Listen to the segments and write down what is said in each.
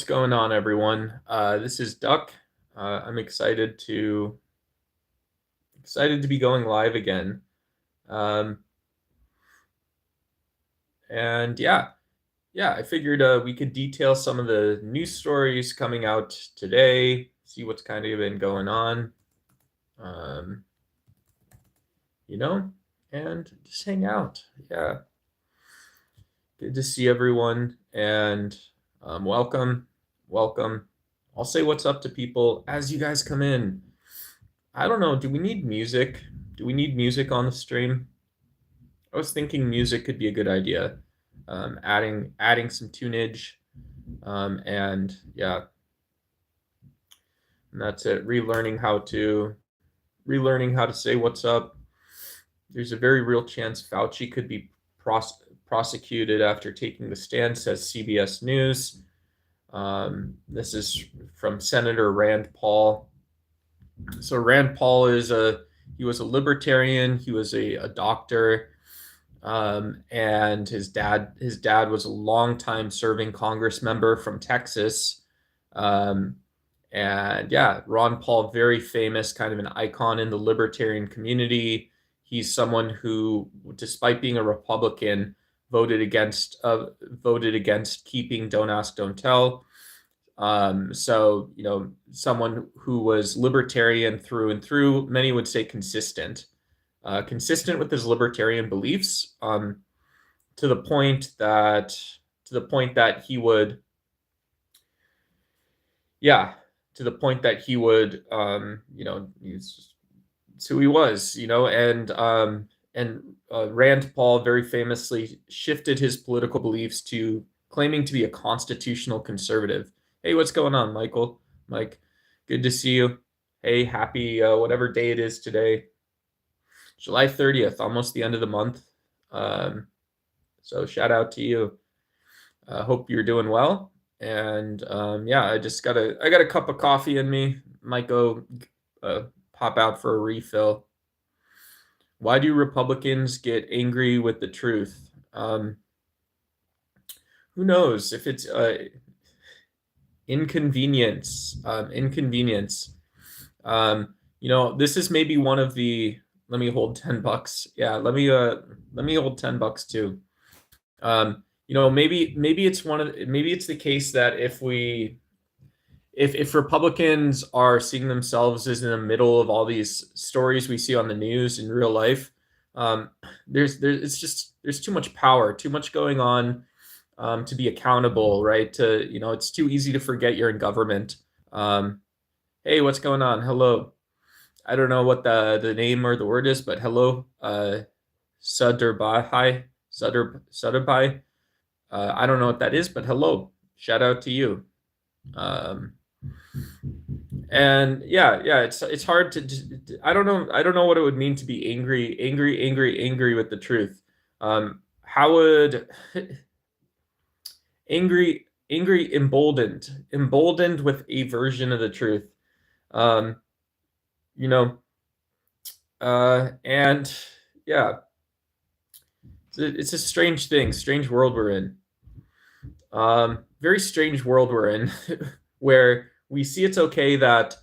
going on, everyone? This is Duck. I'm excited to be going live again. Um, and yeah, I figured we could detail some of the news stories coming out today, see what's kind of been going on, um, you know, and just hang out. Yeah, good to see everyone, and welcome. I'll say what's up to people as you guys come in. I don't know. Do we need music? Do we need music on the stream? I was thinking music could be a good idea. Adding some tunage, and yeah, and that's it. Relearning how to say what's up. There's a very real chance Fauci could be prosecuted after taking the stand, says CBS News. This is from Senator Rand Paul. So Rand Paul he was a libertarian. He was a doctor. And his dad was a longtime serving Congress member from Texas. And yeah, Ron Paul, very famous, kind of an icon in the libertarian community. He's someone who, despite being a Republican, voted against keeping Don't Ask, Don't Tell. So someone who was libertarian through and through. Many would say consistent with his libertarian beliefs, to the point that he would, it's who he was, and Rand Paul very famously shifted his political beliefs to claiming to be a constitutional conservative. Hey, what's going on, Michael? Mike, good to see you. Hey, happy whatever day it is today. July 30th, almost the end of the month. So shout out to you. Hope you're doing well. And yeah, I got a cup of coffee in me. Might go pop out for a refill. Why do Republicans get angry with the truth? Who knows if it's inconvenience. This is maybe one of the. Let me hold $10. Yeah, let me hold $10 too. Maybe it's the case that if Republicans are seeing themselves as in the middle of all these stories we see on the news in real life, there's too much power, too much going on, to be accountable, right? It's too easy to forget you're in government. Hey, what's going on? Hello. I don't know what the name or the word is, but hello, Sudurbai. Sudurbai. I don't know what that is, but hello. Shout out to you. And yeah, it's hard to. I don't know what it would mean to be angry with the truth. How would angry, emboldened with a version of the truth. And yeah, it's a strange thing, strange world we're in. Very strange world we're in, where we see it's okay that,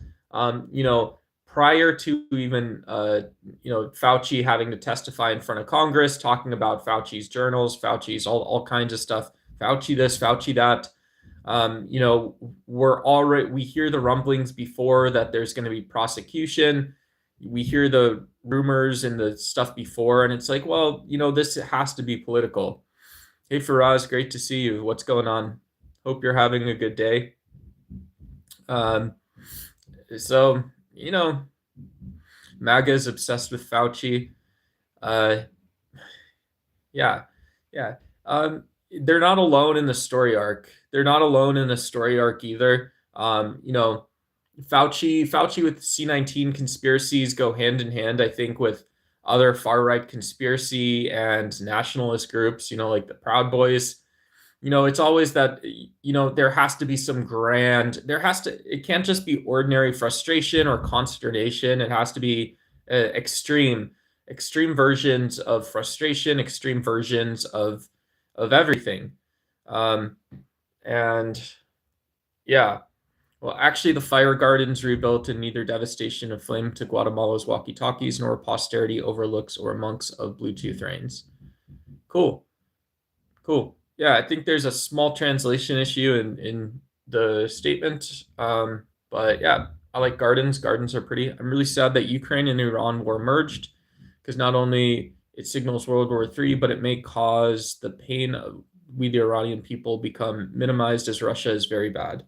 prior to even, Fauci having to testify in front of Congress, talking about Fauci's journals, Fauci's all kinds of stuff, Fauci this, Fauci that. We hear the rumblings before that there's going to be prosecution. We hear the rumors and the stuff before, and it's like, well, this has to be political. Hey, Faraz, great to see you. What's going on? Hope you're having a good day. So, MAGA is obsessed with Fauci. Yeah. They're not alone in the story arc. They're not alone in the story arc either. Fauci with C19 conspiracies go hand in hand, I think, with other far-right conspiracy and nationalist groups, like the Proud Boys. It's always that, there has to be some it can't just be ordinary frustration or consternation. It has to be extreme versions of frustration, extreme versions of everything. And Yeah. Well, actually, the fire gardens rebuilt and neither devastation of flame to Guatemala's walkie-talkies nor posterity overlooks or monks of Bluetooth reigns. Cool. Cool. Yeah, I think there's a small translation issue in the statement. But yeah, I like gardens. Gardens are pretty. I'm really sad that Ukraine and Iran war merged because not only it signals World War III, but it may cause the pain of we the Iranian people become minimized as Russia is very bad.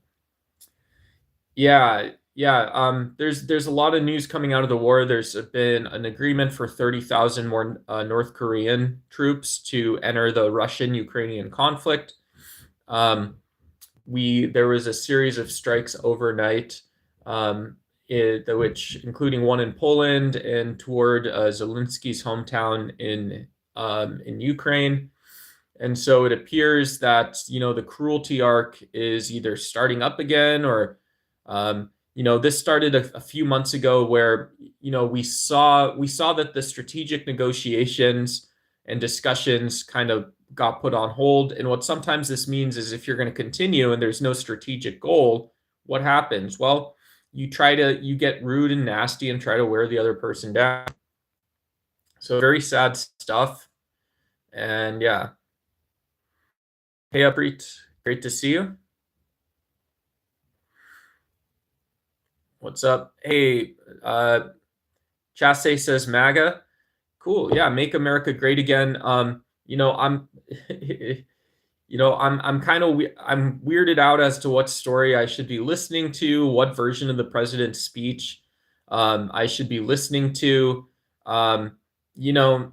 Yeah, yeah. There's a lot of news coming out of the war. There's been an agreement for 30,000 more North Korean troops to enter the Russian-Ukrainian conflict. Um, there was a series of strikes overnight, which including one in Poland and toward Zelensky's hometown in Ukraine. And so it appears that the cruelty arc is either starting up again or this started a few months ago where we saw that the strategic negotiations and discussions kind of got put on hold. And what sometimes this means is if you're going to continue and there's no strategic goal, what happens? Well, you get rude and nasty and try to wear the other person down. So very sad stuff. And yeah. Hey, Upreet, great to see you. What's up? Hey, Chase says MAGA. Cool. Yeah, make America great again. I'm I'm kind of I'm weirded out as to what story I should be listening to, what version of the president's speech I should be listening to. Um, you know,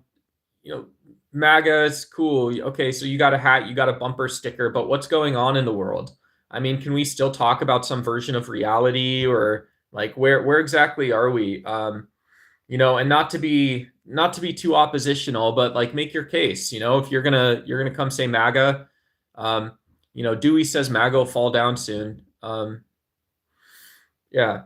MAGA is cool. Okay, so you got a hat, you got a bumper sticker, but what's going on in the world? I mean, can we still talk about some version of reality or like where exactly are we? And not to be too oppositional, but like make your case. If you're gonna come say MAGA, Dewey says MAGA will fall down soon. Yeah,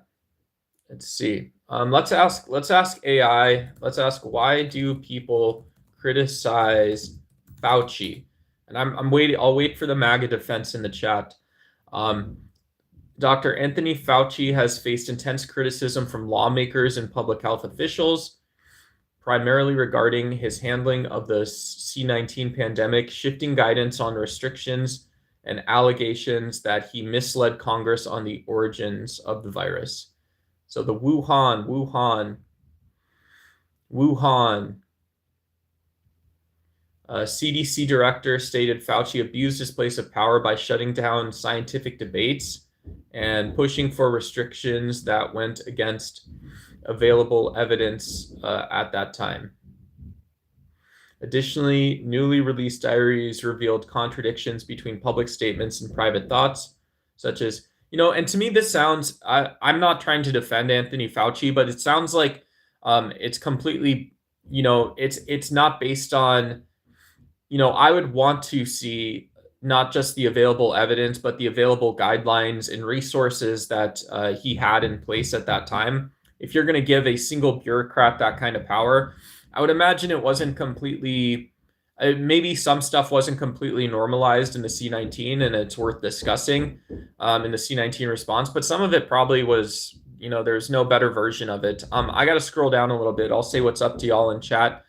let's see. Let's ask AI. Let's ask why do people criticize Fauci? And I'm waiting. I'll wait for the MAGA defense in the chat. Dr. Anthony Fauci has faced intense criticism from lawmakers and public health officials, primarily regarding his handling of the C-19 pandemic, shifting guidance on restrictions, and allegations that he misled Congress on the origins of the virus. So the Wuhan CDC director stated Fauci abused his place of power by shutting down scientific debates and pushing for restrictions that went against available evidence at that time. Additionally, newly released diaries revealed contradictions between public statements and private thoughts, such as, and to me, this sounds, I'm not trying to defend Anthony Fauci, but it sounds like it's completely, it's not based on, I would want to see not just the available evidence, but the available guidelines and resources that he had in place at that time. If you're going to give a single bureaucrat that kind of power, I would imagine it wasn't completely, maybe some stuff wasn't completely normalized in the C-19 and it's worth discussing in the C-19 response, but some of it probably was, there's no better version of it. I got to scroll down a little bit. I'll say what's up to y'all in chat.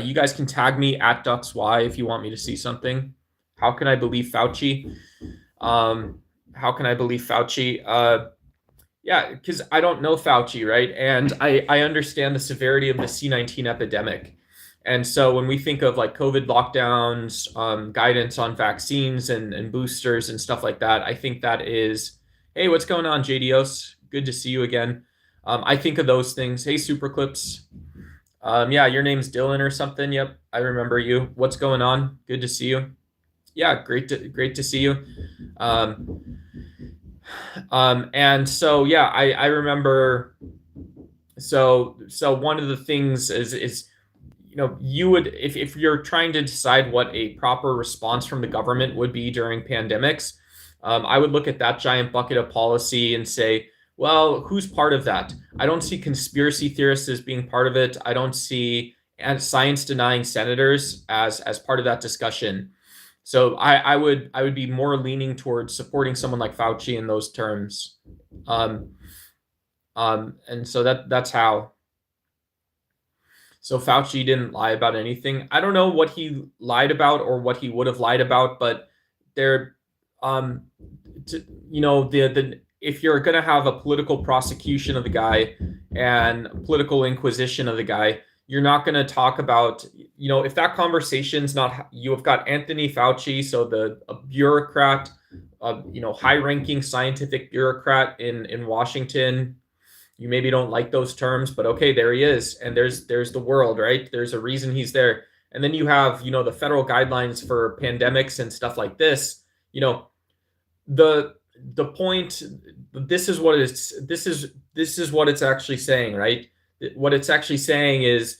You guys can tag me at DucksY if you want me to see something. How can I believe Fauci? How can I believe Fauci? Yeah, because I don't know Fauci, right? And I understand the severity of the C-19 epidemic. And so when we think of like COVID lockdowns, guidance on vaccines and boosters and stuff like that, I think that is, hey, what's going on, JDOs? Good to see you again. I think of those things. Hey, Superclips. Yeah, your name's Dylan or something. Yep, I remember you. What's going on? Good to see you. Yeah, great to see you. And so yeah, I remember. So one of the things is you would if you're trying to decide what a proper response from the government would be during pandemics, I would look at that giant bucket of policy and say, well, who's part of that? I don't see conspiracy theorists as being part of it. I don't see science denying senators as part of that discussion. So I would be more leaning towards supporting someone like Fauci in those terms. And so that's how. So Fauci didn't lie about anything. I don't know what he lied about or what he would have lied about, but there, um, the if you're going to have a political prosecution of the guy and political inquisition of the guy, you're not going to talk about, if that conversation's not, you have got Anthony Fauci, so a bureaucrat, high-ranking scientific bureaucrat in Washington. You maybe don't like those terms, but okay, there he is, and there's the world, right? There's a reason he's there. And then you have, the federal guidelines for pandemics and stuff like this. The the point, this is what it's actually saying, right? What it's actually saying is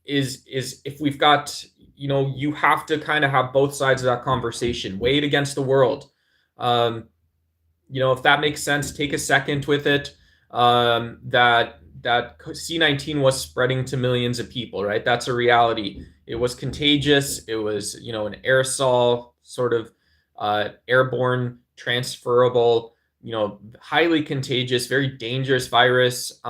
if we've got, you have to kind of have both sides of that conversation, weigh it against the world. If that makes sense, take a second with it. That C-19 was spreading to millions of people, right? That's a reality. It was contagious. It was, an aerosol sort of airborne, transferable, highly contagious, very dangerous virus.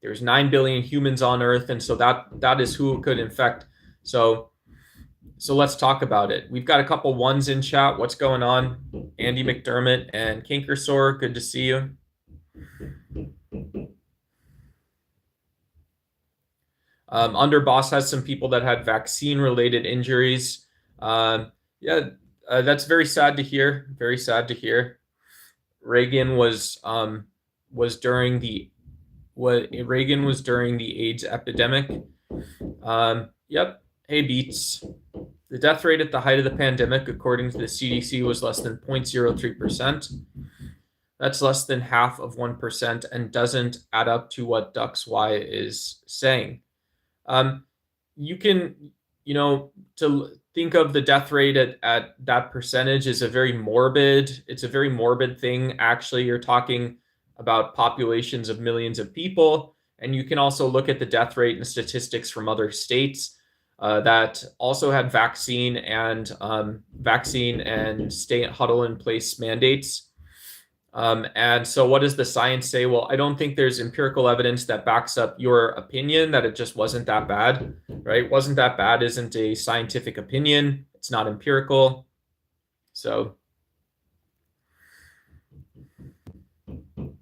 There's 9 billion humans on Earth, and so that is who it could infect. So let's talk about it. We've got a couple ones in chat. What's going on? Andy McDermott and Kinkersore, good to see you. Underboss has some people that had vaccine-related injuries. That's very sad to hear. Very sad to hear. Reagan was during the AIDS epidemic. Yep. Hey, Beats. The death rate at the height of the pandemic, according to the CDC, was less than 0.03%. That's less than half of 1% and doesn't add up to what DuxY is saying. You can, to think of the death rate at that percentage is it's a very morbid thing. Actually, you're talking about populations of millions of people. And you can also look at the death rate and statistics from other states that also had vaccine and stay huddle in place mandates. And so what does the science say? Well, I don't think there's empirical evidence that backs up your opinion that it just wasn't that bad, right? Wasn't that bad isn't a scientific opinion. It's not empirical. So,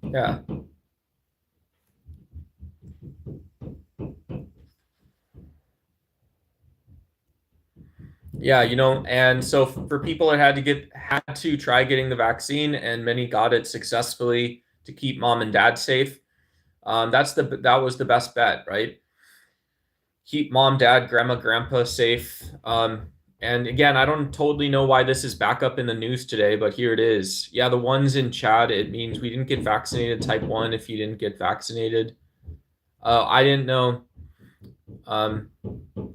yeah. Yeah, and so for people that had to try getting the vaccine, and many got it successfully to keep mom and dad safe. That was the best bet, right? Keep mom, dad, grandma, grandpa safe. And again, I don't totally know why this is back up in the news today, but here it is. Yeah, the ones in chat, it means we didn't get vaccinated type 1 if you didn't get vaccinated. I didn't know.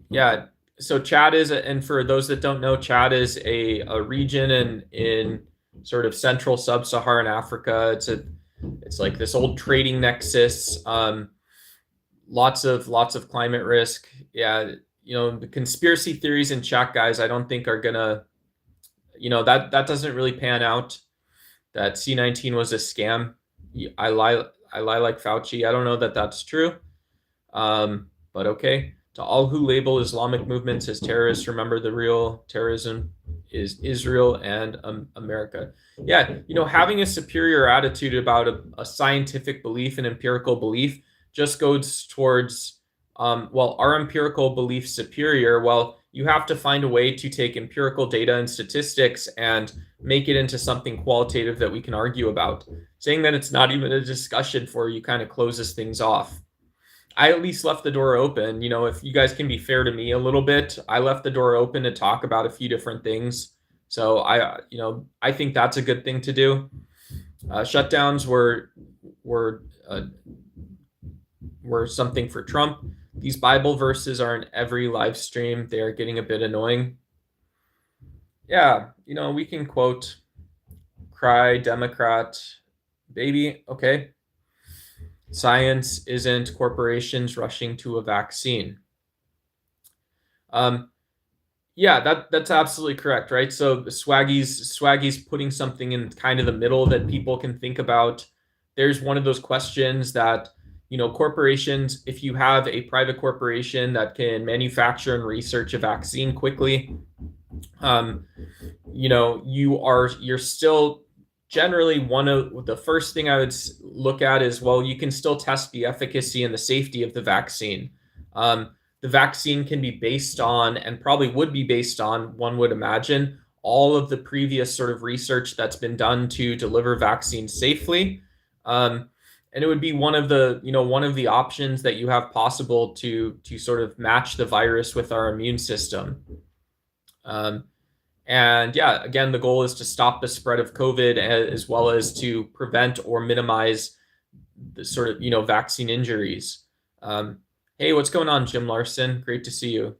Yeah. So Chad is, and for those that don't know, Chad is a region in sort of central sub-Saharan Africa. It's like this old trading nexus. Lots of climate risk. Yeah, the conspiracy theories in chat, guys, I don't think are gonna, that doesn't really pan out. That C-19 was a scam. I lie like Fauci. I don't know that that's true. But okay. To all who label Islamic movements as terrorists, remember the real terrorism is Israel and America. Yeah, having a superior attitude about a scientific belief and empirical belief just goes towards, are empirical beliefs superior? Well, you have to find a way to take empirical data and statistics and make it into something qualitative that we can argue about. Saying that it's not even a discussion for you kind of closes things off. I at least left the door open. If you guys can be fair to me a little bit, I left the door open to talk about a few different things. So I think that's a good thing to do. Shutdowns were something for Trump. These Bible verses are in every live stream. They are getting a bit annoying. Yeah, we can quote, cry, Democrat, baby. Okay. Science isn't corporations rushing to a vaccine. Yeah, that's absolutely correct, right? So Swaggy's putting something in kind of the middle that people can think about. There's one of those questions that, corporations, if you have a private corporation that can manufacture and research a vaccine quickly, um, you're still generally one of the first thing I would look at is, well, you can still test the efficacy and the safety of the vaccine. Um, the vaccine can be based on, and probably would be based on, one would imagine, all of the previous sort of research that's been done to deliver vaccines safely. Um, and it would be one of the options that you have possible to sort of match the virus with our immune system. Um, and yeah, again, the goal is to stop the spread of COVID as well as to prevent or minimize the sort of, vaccine injuries. Hey, what's going on, Jim Larson? Great to see you.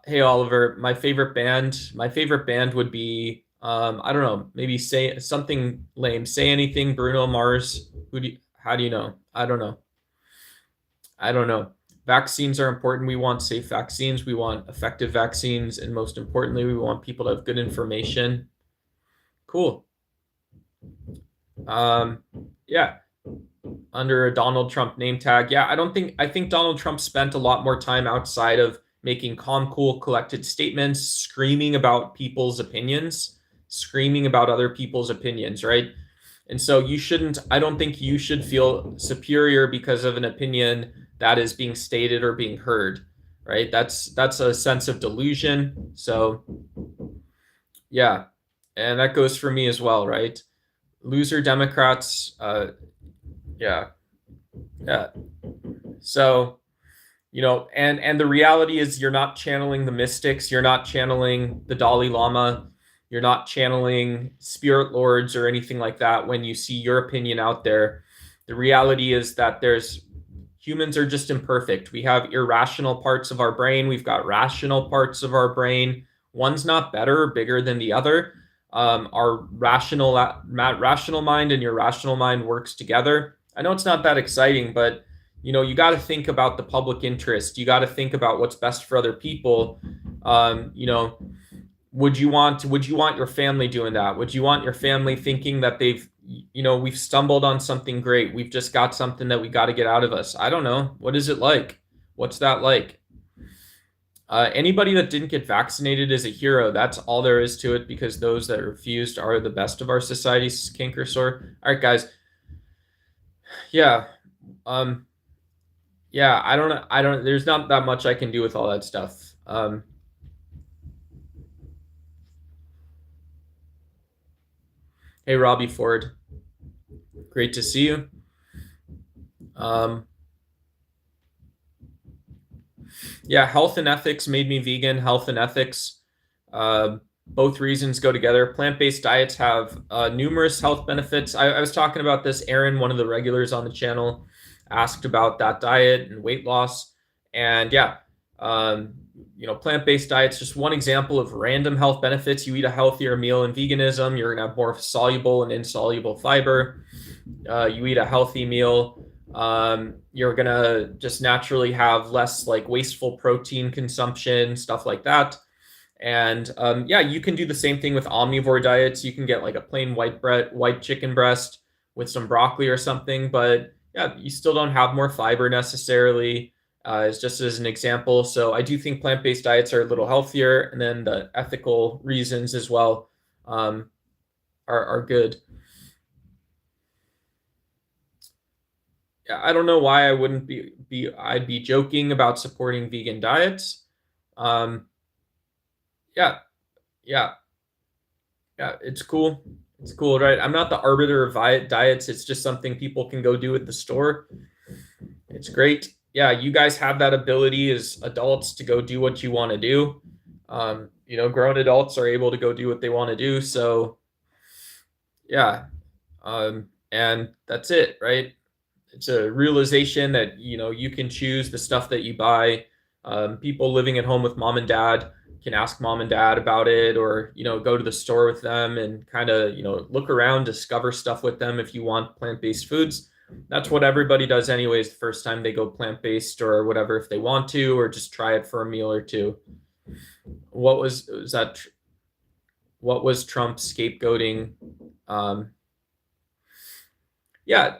Hey, Oliver, my favorite band would be, I don't know, maybe say something lame. Say anything, Bruno Mars. How do you know? I don't know. I don't know. Vaccines are important. We want safe vaccines. We want effective vaccines. And most importantly, we want people to have good information. Cool. Um, yeah, under a Donald Trump name tag. Yeah, I think Donald Trump spent a lot more time outside of making calm, cool, collected statements, screaming about people's opinions, screaming about other people's opinions, right? And so I don't think you should feel superior because of an opinion that is being stated or being heard, right? That's a sense of delusion. So yeah, and that goes for me as well, right? Loser Democrats, yeah, yeah. So, and the reality is you're not channeling the mystics, you're not channeling the Dalai Lama, you're not channeling spirit lords or anything like that when you see your opinion out there. The reality is that there's humans are just imperfect. We have irrational parts of our brain, we've got rational parts of our brain. One's not better or bigger than the other. Our rational mind and your rational mind works together. I know it's not that exciting, but you got to think about the public interest. You got to think about what's best for other people. Um, you know, would you want your family doing that? Would you want your family thinking that we've stumbled on something great. We've just got something that we got to get out of us. I don't know. What is it like? What's that like? Anybody that didn't get vaccinated is a hero. That's all there is to it, because those that refused are the best of our society's canker sore. All right, guys. Yeah. Um, yeah, I don't know. There's not that much I can do with all that stuff. Hey, Robbie Ford. Great to see you. Um, yeah, health and ethics made me vegan. Health and ethics, both reasons go together. Plant-based diets have numerous health benefits. I was talking about this. Aaron, one of the regulars on the channel, asked about that diet and weight loss. And yeah, plant-based diets, just one example of random health benefits. You eat a healthier meal in veganism, you're gonna have more soluble and insoluble fiber. You eat a healthy meal, you're gonna just naturally have less like wasteful protein consumption, stuff like that. And yeah, you can do the same thing with omnivore diets. You can get like a plain white chicken breast with some broccoli or something, but yeah, you still don't have more fiber necessarily. It's just as an example. So I do think plant-based diets are a little healthier, and then the ethical reasons as well are good. I don't know why I wouldn't I'd be joking about supporting vegan diets. Um, yeah, yeah, yeah, it's cool. It's cool, right? I'm not the arbiter of diets. It's just something people can go do at the store. It's great. Yeah, you guys have that ability as adults to go do what you want to do. Grown adults are able to go do what they want to do. So yeah, and that's it, right? It's a realization that you can choose the stuff that you buy. People living at home with mom and dad can ask mom and dad about it, or go to the store with them and kind of look around, discover stuff with them. If you want plant-based foods, that's what everybody does anyways the first time they go plant-based or whatever, if they want to, or just try it for a meal or two. what was that? What was Trump scapegoating? Yeah,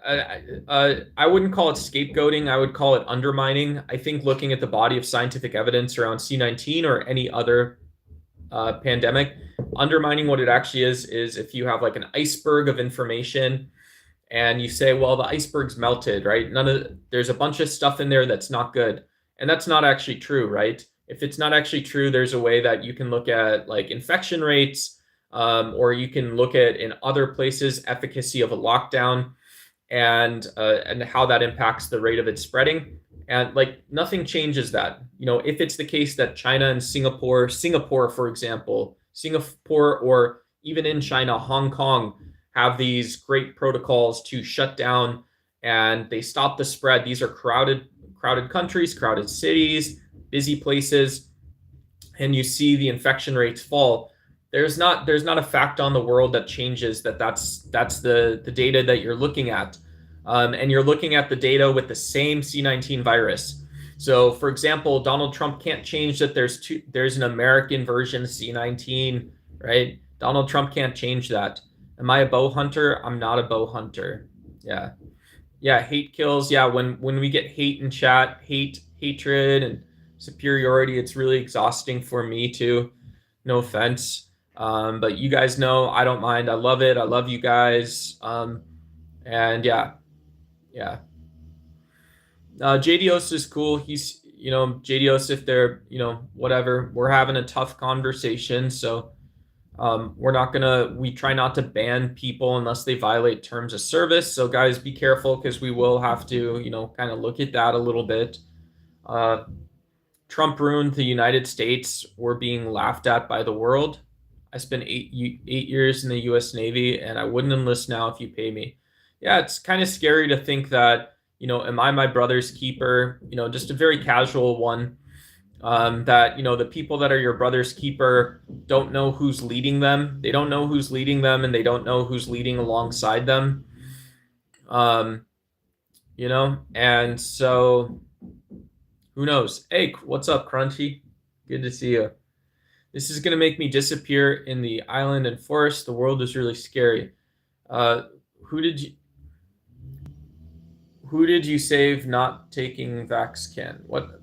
I wouldn't call it scapegoating. I would call it undermining. I think looking at the body of scientific evidence around C19 or any other pandemic, undermining what it actually is if you have like an iceberg of information and you say, well, the iceberg's melted, right? There's a bunch of stuff in there that's not good. And that's not actually true, right? If it's not actually true, there's a way that you can look at like infection rates, or you can look at in other places efficacy of a lockdown and how that impacts the rate of it spreading. And like nothing changes that. If it's the case that China and Singapore, for example, Singapore or even in China, Hong Kong have these great protocols to shut down and they stop the spread. These are crowded countries, crowded cities, busy places, and you see the infection rates fall. There's not a fact on the world that changes that's the data that you're looking at. And you're looking at the data with the same C19 virus. So, for example, Donald Trump can't change that there's an American version of C19, right? Donald Trump can't change that. Am I a bow hunter? I'm not a bow hunter. Yeah. Hate kills. Yeah, when we get hate in chat, hatred, and superiority, it's really exhausting for me too. No offense. But you guys know I don't mind. I love it. I love you guys. And yeah. JDOS is cool. He's, JDOS, if they're, whatever, we're having a tough conversation. So we try not to ban people unless they violate terms of service. So guys, be careful because we will have to, kind of look at that a little bit. Trump ruined the United States. We're being laughed at by the world. I spent 8 years in the U.S. Navy, and I wouldn't enlist now if you pay me. Yeah, it's kind of scary to think that, am I my brother's keeper? Just a very casual one. That, the people that are your brother's keeper don't know who's leading them. They don't know who's leading them, and they don't know who's leading alongside them. And so who knows? Hey, what's up, Crunchy? Good to see you. This is going to make me disappear in the island and forest. The world is really scary. Who did you save not taking VaxCan? What?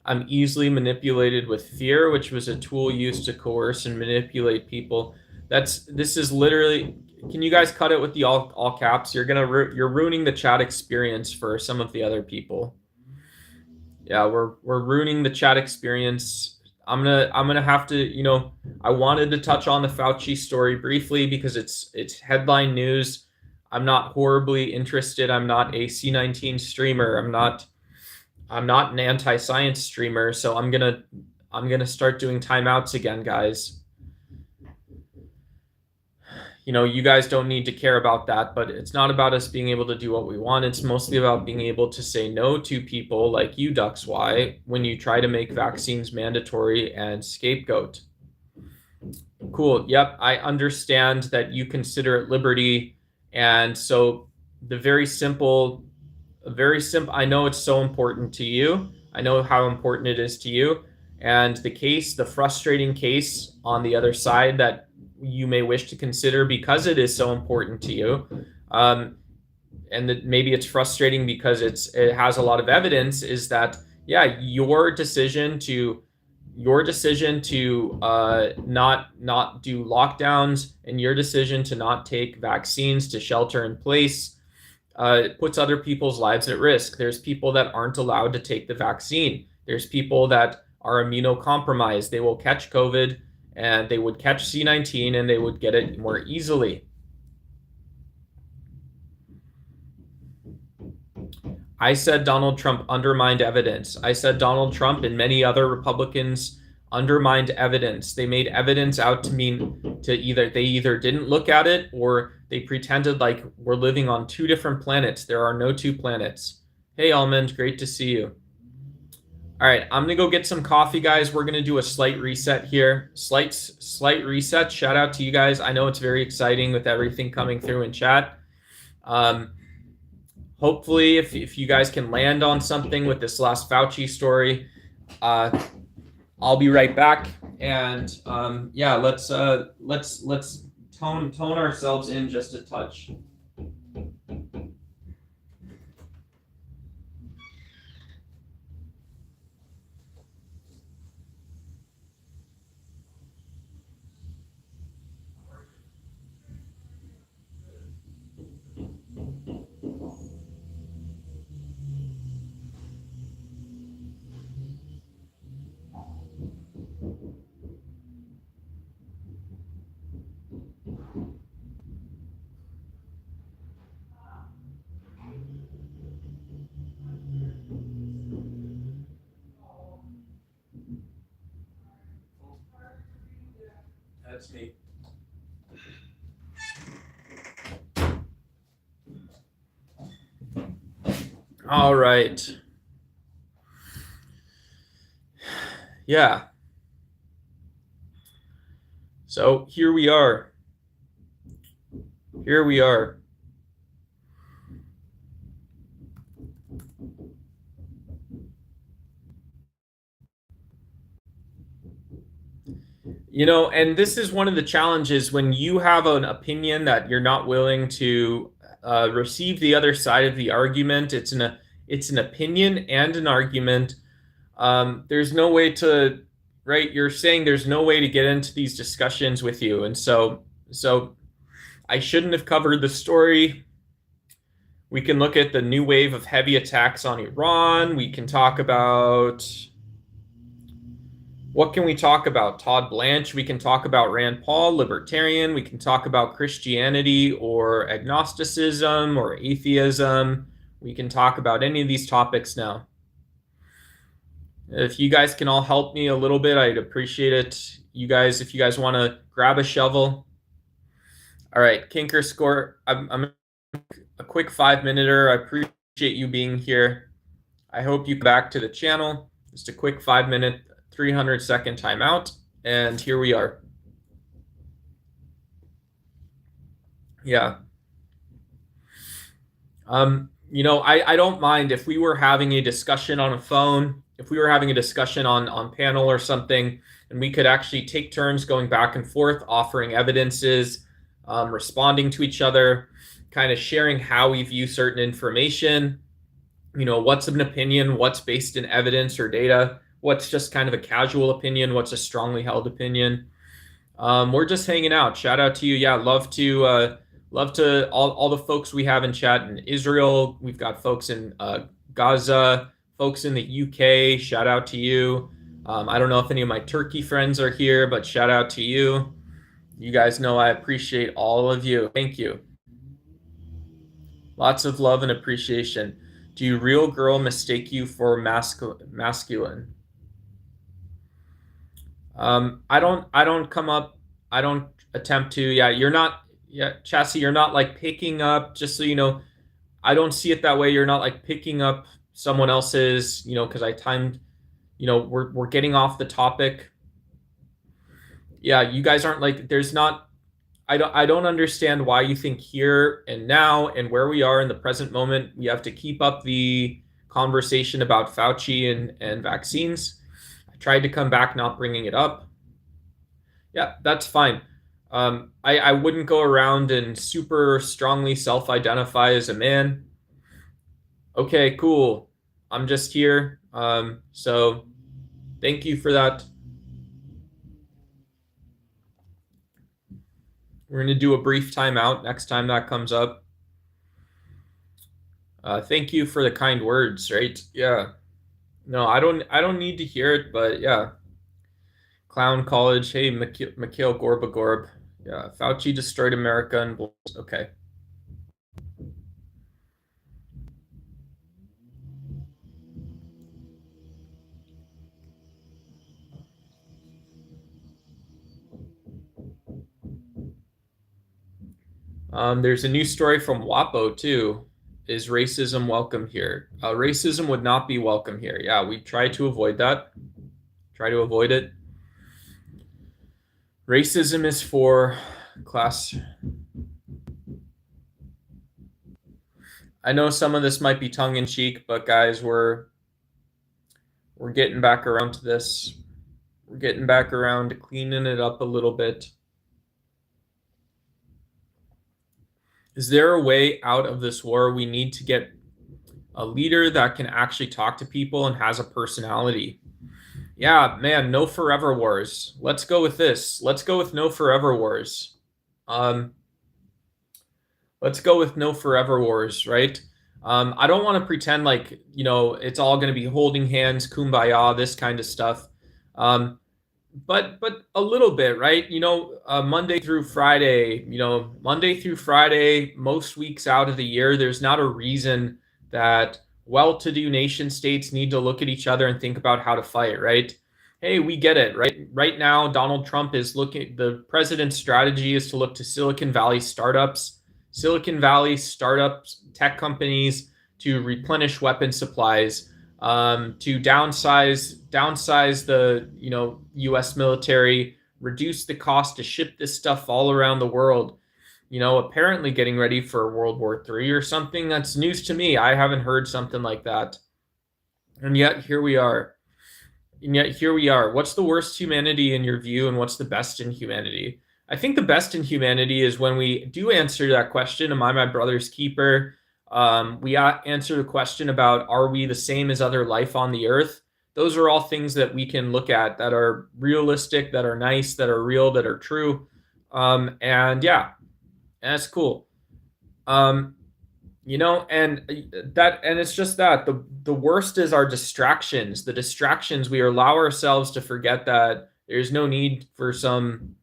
I'm easily manipulated with fear, which was a tool used to coerce and manipulate people. This is literally. Can you guys cut it with the all caps? You're ruining the chat experience for some of the other people. Yeah, we're ruining the chat experience. I'm gonna have to. I wanted to touch on the Fauci story briefly because it's headline news. I'm not horribly interested. I'm not a C19 streamer. I'm not an anti-science streamer. So I'm gonna start doing timeouts again, guys. You guys don't need to care about that, but it's not about us being able to do what we want. It's mostly about being able to say no to people like you, DuxY, when you try to make vaccines mandatory and scapegoat. Cool. Yep. I understand that you consider it liberty. And so I know it's so important to you. I know how important it is to you. And the frustrating case on the other side that you may wish to consider because it is so important to you, and that maybe it's frustrating because it has a lot of evidence, is that your decision to not do lockdowns and your decision to not take vaccines, to shelter in place, it puts other people's lives at risk. There's people that aren't allowed to take the vaccine. There's people that are immunocompromised. They will catch COVID and they would catch C19 and they would get it more easily. I said Donald Trump undermined evidence. I said Donald Trump and many other Republicans undermined evidence. They made evidence out to mean they either didn't look at it or they pretended like we're living on two different planets. There are no two planets. Hey, Almond, great to see you. All right, I'm gonna go get some coffee, guys. We're gonna do a slight reset here. Slight reset. Shout out to you guys. I know it's very exciting with everything coming through in chat. Hopefully, if you guys can land on something with this last Fauci story, I'll be right back, and yeah, let's tone ourselves in just a touch. That's me. All right. Yeah. So here we are. Here we are. You know, and this is one of the challenges when you have an opinion that you're not willing to receive the other side of the argument. It's an opinion and an argument. There's no way to, right? You're saying there's no way to get into these discussions with you, and so I shouldn't have covered the story. We can look at the new wave of heavy attacks on Iran. We can talk about, what can we talk about? Todd Blanche. We can talk about Rand Paul, libertarian. We can talk about Christianity or agnosticism or atheism. We can talk about any of these topics now. If you guys can all help me a little bit, I'd appreciate it. You guys, if you guys want to grab a shovel. All right, Kinker Score. I'm a quick 5-minuter. I appreciate you being here. I hope you come back to the channel. Just a quick 5-minute, 300-second timeout, and here we are. Yeah. You know, I don't mind if we were having a discussion on a phone, if we were having a discussion on panel or something, and we could actually take turns going back and forth, offering evidences, responding to each other, kind of sharing how we view certain information. You know, what's an opinion, what's based in evidence or data, what's just kind of a casual opinion, what's a strongly held opinion. We're just hanging out. Shout out to you. Yeah, love to all the folks we have in chat in Israel. We've got folks in Gaza, folks in the UK. Shout out to you. I don't know if any of my Turkey friends are here, but shout out to you. You guys know I appreciate all of you. Thank you. Lots of love and appreciation. Do you real girl mistake you for masculine? I don't come up. I don't attempt to. Yeah, you're not. Yeah, Chassis, you're not like picking up. Just so you know, I don't see it that way. You're not like picking up someone else's. You know, because I timed. You know, we're getting off the topic. Yeah, you guys aren't like. There's not. I don't understand why you think here and now and where we are in the present moment we have to keep up the conversation about Fauci and vaccines. I tried to come back not bringing it up. Yeah, that's fine. I wouldn't go around and super strongly self-identify as a man. Okay, cool. I'm just here. So thank you for that. We're going to do a brief timeout next time that comes up. Thank you for the kind words, right? Yeah. No, I don't need to hear it, but yeah. Clown College. Hey, Mikhail Gorbagorb. Yeah, Fauci destroyed America and okay. There's a new story from WAPO too. Is racism welcome here? Racism would not be welcome here. Yeah, we try to avoid that. Try to avoid it. Racism is for class. I know some of this might be tongue in cheek, but guys, we're We're getting back around to this. We're getting back around to cleaning it up a little bit. Is there a way out of this war? We need to get a leader that can actually talk to people and has a personality. Yeah, man, no forever wars. Let's go with this. Let's go with no forever wars. Um, let's go with no forever wars, right? I don't want to pretend like, it's all going to be holding hands, kumbaya, this kind of stuff. But a little bit, right? Monday through Friday, Monday through Friday, most weeks out of the year, there's not a reason that well-to-do nation states need to look at each other and think about how to fight, right? Hey, we get it, right? Right now, Donald Trump is looking, the president's strategy is to look to Silicon Valley startups, tech companies to replenish weapon supplies, to downsize the U.S. military, reduce the cost to ship this stuff all around the world. Apparently getting ready for World War III or something. That's news to me. I haven't heard something like that. And yet here we are. What's the worst humanity in your view, and what's the best in humanity? I think the best in humanity is when we do answer that question, am I my brother's keeper? We answer the question about, are we the same as other life on the earth? Those are all things that we can look at that are realistic, that are nice, that are real, that are true. And yeah, that's cool. And it's just that the worst is our distractions. The distractions, we allow ourselves to forget that there's no need for some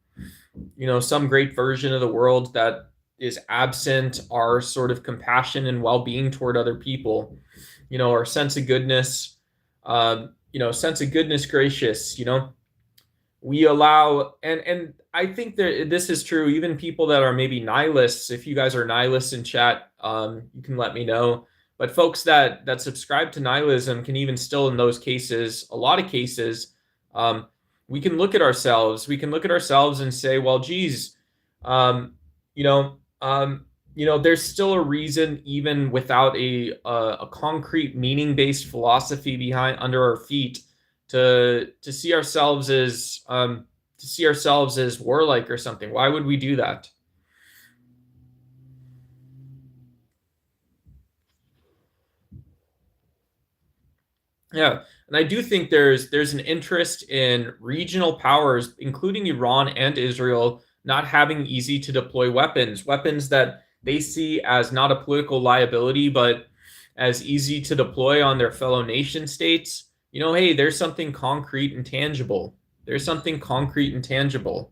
great version of the world that is absent our sort of compassion and well-being toward other people. Our sense of goodness, gracious, we allow, and I think that this is true, even people that are maybe nihilists. If you guys are nihilists in chat, you can let me know. But folks that subscribe to nihilism can even still, in those cases, a lot of cases, we can look at ourselves. We can look at ourselves and say, well, geez, there's still a reason, even without a concrete meaning-based philosophy behind under our feet, to see ourselves as warlike or something. Why would we do that? Yeah, and I do think there's an interest in regional powers, including Iran and Israel, not having easy to deploy weapons that they see as not a political liability, but as easy to deploy on their fellow nation states. Hey, there's something concrete and tangible. There's something concrete and tangible.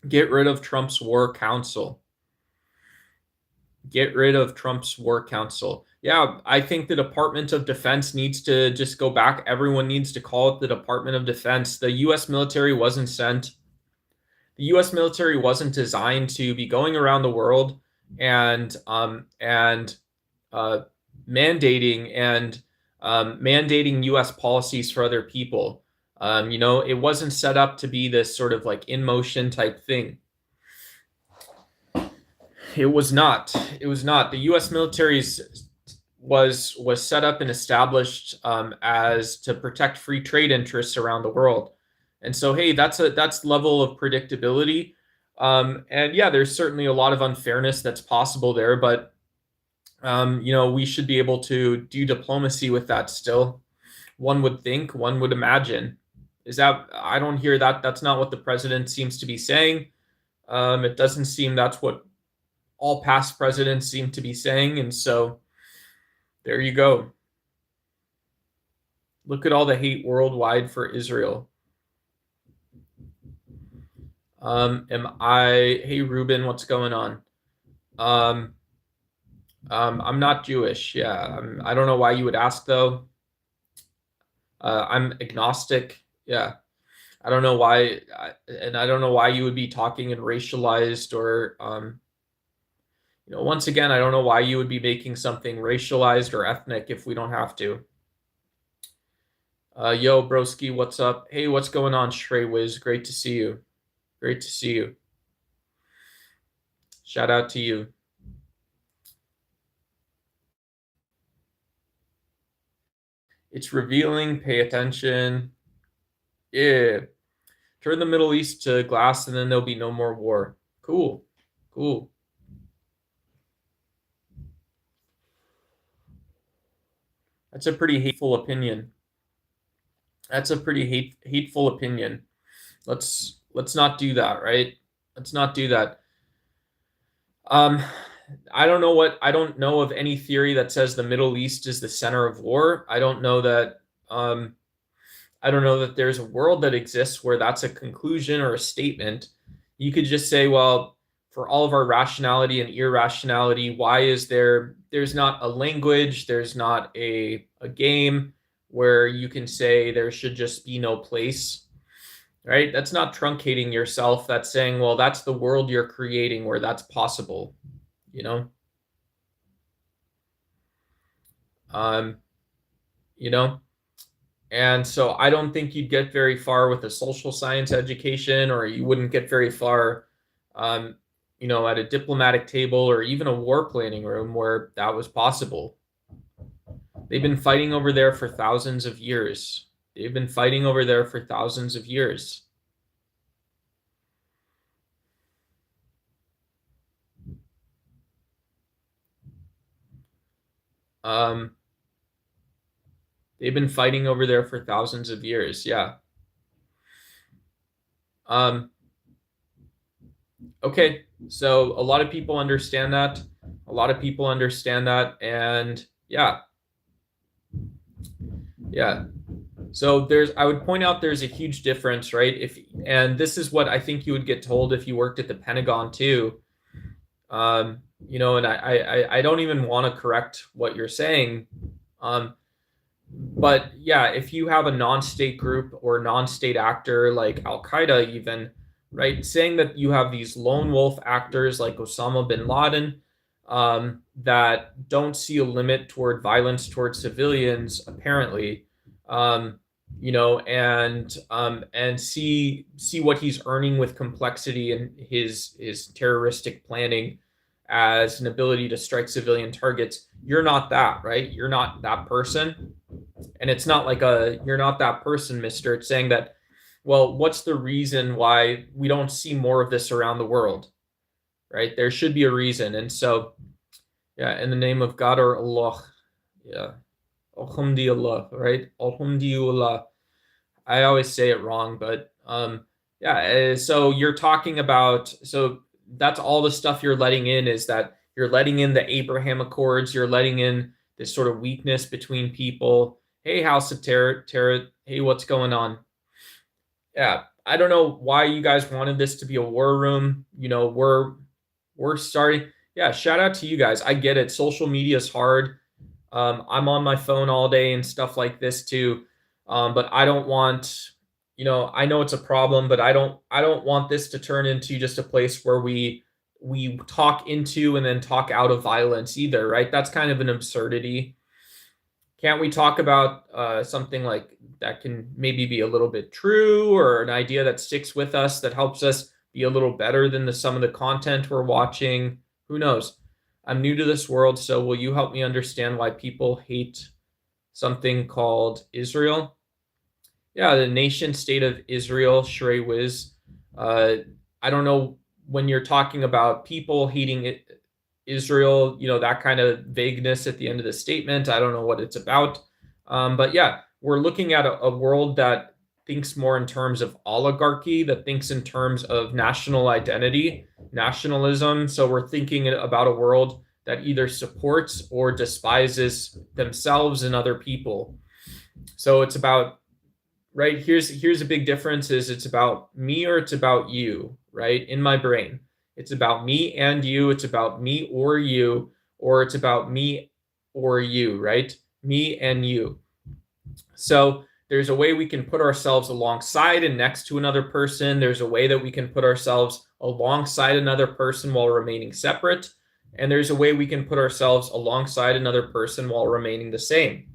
Get rid of Trump's war council. Get rid of Trump's war council. Yeah, I think the Department of Defense needs to just go back. Everyone needs to call it the Department of Defense. The U.S. military wasn't sent. The U.S. military wasn't designed to be going around the world and mandating U.S. policies for other people. It wasn't set up to be this sort of like in motion type thing. It was not. It was not. The U.S. military was set up and established as to protect free trade interests around the world, and so hey, that's level of predictability. And yeah, there's certainly a lot of unfairness that's possible there, but we should be able to do diplomacy with that still. One would think, one would imagine. Is that, I don't hear that. That's not what the president seems to be saying. It doesn't seem that's what all past presidents seem to be saying. And so there you go. Look at all the hate worldwide for Israel. Hey, Ruben, what's going on? I'm not Jewish. Yeah. I don't know why you would ask though. I'm agnostic. Yeah. I don't know why. And I don't know why you would be talking in racialized or, once again, I don't know why you would be making something racialized or ethnic if we don't have to. Yo, broski, what's up? Hey, what's going on, Shrey Wiz? Great to see you. Shout out to you. It's revealing. Pay attention. Yeah. Turn the Middle East to glass and then there'll be no more war. Cool. Cool. That's a pretty hateful opinion. That's a pretty hateful opinion. Let's not do that, right? Let's not do that. I don't know of any theory that says the Middle East is the center of war. I don't know that there's a world that exists where that's a conclusion or a statement. You could just say, well, for all of our rationality and irrationality, why is there's not a language, there's not a game where you can say there should just be no place, right? That's not truncating yourself. That's saying, well, that's the world you're creating where that's possible, you know? You know? And so I don't think you'd get very far with a social science education, or you wouldn't get very far, at a diplomatic table or even a war planning room where that was possible. They've been fighting over there for thousands of years. They've been fighting over there for thousands of years. They've been fighting over there for thousands of years. Yeah. Okay. So a lot of people understand that. A lot of people understand that. And yeah. Yeah. So I would point out there's a huge difference, right? And this is what I think you would get told if you worked at the Pentagon too. And I don't even want to correct what you're saying. But yeah, if you have a non-state group or non-state actor like Al-Qaeda even, right, saying that you have these lone wolf actors like Osama bin Laden, that don't see a limit toward violence towards civilians, apparently, and see what he's earning with complexity and his terroristic planning as an ability to strike civilian targets. You're not that, right? You're not that person. And it's not like you're not that person, mister. It's saying that, well, what's the reason why we don't see more of this around the world, right? There should be a reason. And so, yeah, in the name of God or Allah, yeah, Alhamdulillah, right? Alhamdulillah. I always say it wrong, but so you're talking about, so that's all the stuff you're letting in, is that you're letting in the Abraham Accords, you're letting in this sort of weakness between people. Hey, House of Terror, hey, what's going on? Yeah, I don't know why you guys wanted this to be a war room. We're starting. Yeah, shout out to you guys. I get it. Social media is hard. I'm on my phone all day and stuff like this too. But I don't want, I know it's a problem, but I don't want this to turn into just a place where we talk into and then talk out of violence either, right? That's kind of an absurdity. Can't we talk about something like that can maybe be a little bit true, or an idea that sticks with us, that helps us be a little better than some of the content we're watching? Who knows? I'm new to this world, so will you help me understand why people hate something called Israel? Yeah, the nation state of Israel, Shrey Wiz. I don't know, when you're talking about people hating Israel, that kind of vagueness at the end of the statement, I don't know what it's about. But yeah, we're looking at a world that thinks more in terms of oligarchy, that thinks in terms of national identity, nationalism. So we're thinking about a world that either supports or despises themselves and other people. So it's about, right, here's a big difference, is it's about me or it's about you, right? In my brain, it's about me and you. It's about me or you, or it's about me or you, right? Me and you. So there's a way we can put ourselves alongside and next to another person. There's a way that we can put ourselves alongside another person while remaining separate. And there's a way we can put ourselves alongside another person while remaining the same.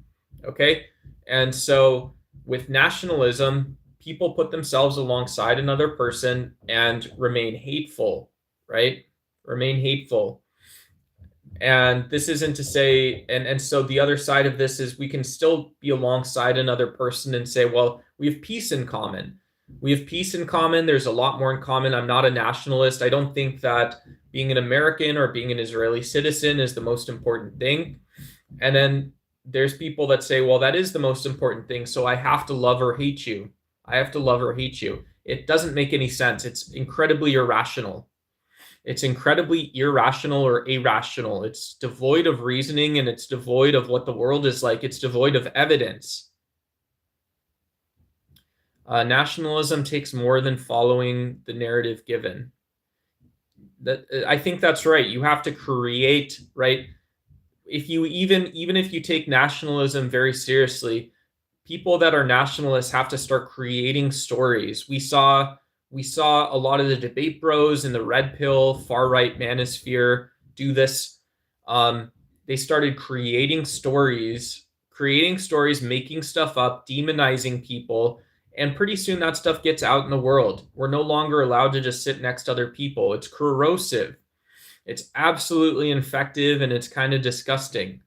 Okay? And so with nationalism, people put themselves alongside another person and remain hateful, right? Remain hateful. And this isn't to say, and so the other side of this is we can still be alongside another person and say, well, we have peace in common. We have peace in common. There's a lot more in common. I'm not a nationalist. I don't think that being an American or being an Israeli citizen is the most important thing. And then there's people that say, well, that is the most important thing. So I have to love or hate you. I have to love or hate you. It doesn't make any sense. It's incredibly irrational. It's incredibly irrational or irrational. It's devoid of reasoning and it's devoid of what the world is like. It's devoid of evidence. Nationalism takes more than following the narrative given. I think that's right. You have to create, right? If you even if you take nationalism very seriously, people that are nationalists have to start creating stories. We saw a lot of the debate bros in the red pill far right manosphere do this. They started creating stories, making stuff up, demonizing people, and pretty soon that stuff gets out in the world. We're no longer allowed to just sit next to other people. It's corrosive. It's absolutely infective and it's kind of disgusting.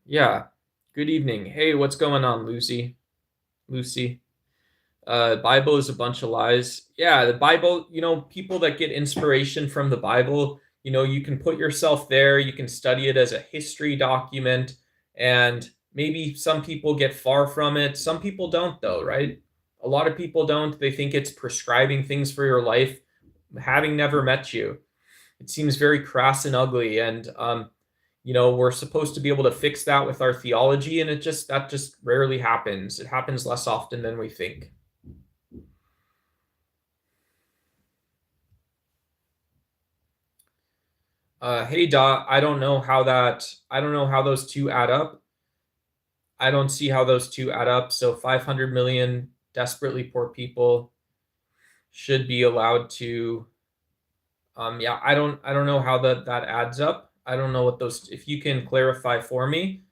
Yeah. Good evening. Hey, what's going on, Lucy? Lucy. Bible is a bunch of lies. Yeah, the Bible, people that get inspiration from the Bible, you can put yourself there, you can study it as a history document, and maybe some people get far from it. Some people don't, though, right? A lot of people don't. They think it's prescribing things for your life, having never met you. It seems very crass and ugly, and we're supposed to be able to fix that with our theology, and that just rarely happens. It happens less often than we think. Hey Dot, I don't know how those two add up. I don't see how those two add up. So 500 million desperately poor people should be allowed to. Yeah, I don't know how that adds up. I don't know what those. If you can clarify for me,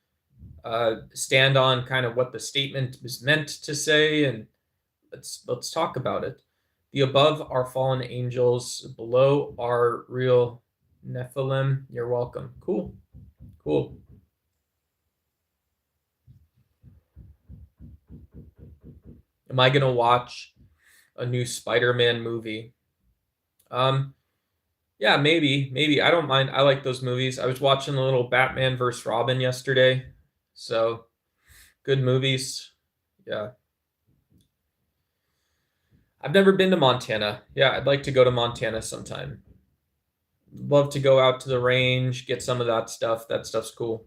stand on kind of what the statement was meant to say, and let's talk about it. The above are fallen angels. Below are real Nephilim. You're welcome. Cool. Cool. Am I gonna watch a new Spider-Man movie? Um, yeah, maybe. I don't mind. I like those movies. I was watching a little Batman versus Robin yesterday. So good movies. Yeah. I've never been to Montana. Yeah, I'd like to go to Montana sometime. Love to go out to the range, get some of that stuff. That stuff's cool.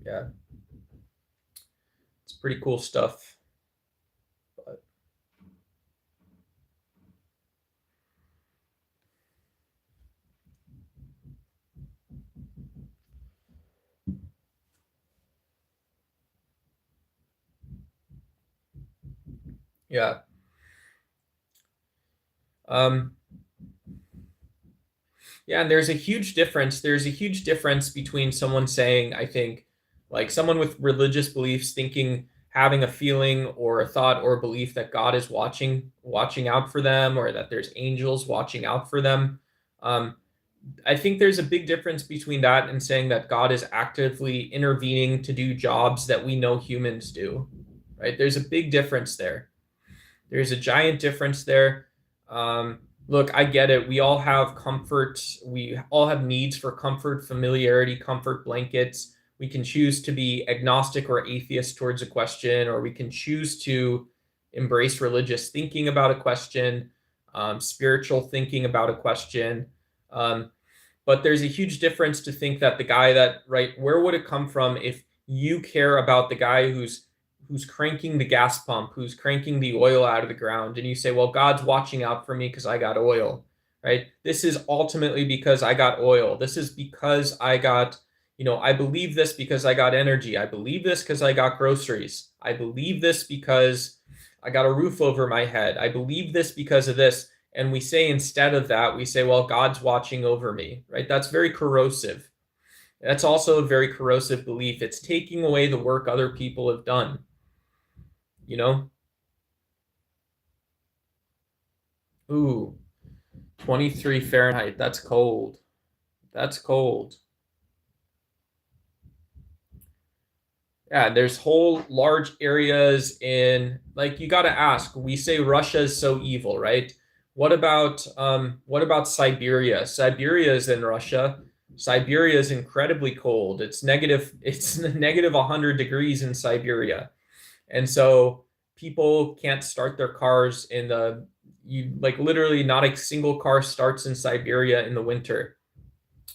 Yeah, it's pretty cool stuff. But yeah. Um, Yeah, and there's a huge difference. There's a huge difference between someone saying, I think, like someone with religious beliefs thinking, having a feeling or a thought or a belief that God is watching out for them, or that there's angels watching out for them. Um, I think there's a big difference between that and saying that God is actively intervening to do jobs that we know humans do, right? There's a big difference there. There's a giant difference there. Um, Look, I get it. We all have comfort. We all have needs for comfort, familiarity, comfort blankets. We can choose to be agnostic or atheist towards a question, or we can choose to embrace religious thinking about a question, spiritual thinking about a question. Um, but there's a huge difference to think that the guy that, right, where would it come from if you care about the guy who's cranking the gas pump, who's cranking the oil out of the ground, and you say, well, God's watching out for me because I got oil, right? This is ultimately because I got oil. This is because I got, I believe this because I got energy. I believe this because I got groceries. I believe this because I got a roof over my head. I believe this because of this. And we say instead of that, we say, well, God's watching over me, right? That's very corrosive. That's also a very corrosive belief. It's taking away the work other people have done, you know? Ooh, 23 Fahrenheit. That's cold. That's cold. Yeah, there's whole large areas in, like, you got to ask. We say Russia is so evil, right? What about Siberia? Siberia is in Russia. Siberia is incredibly cold. It's negative 100 degrees in Siberia. And so people can't start their cars in the you like literally not a single car starts in Siberia in the winter.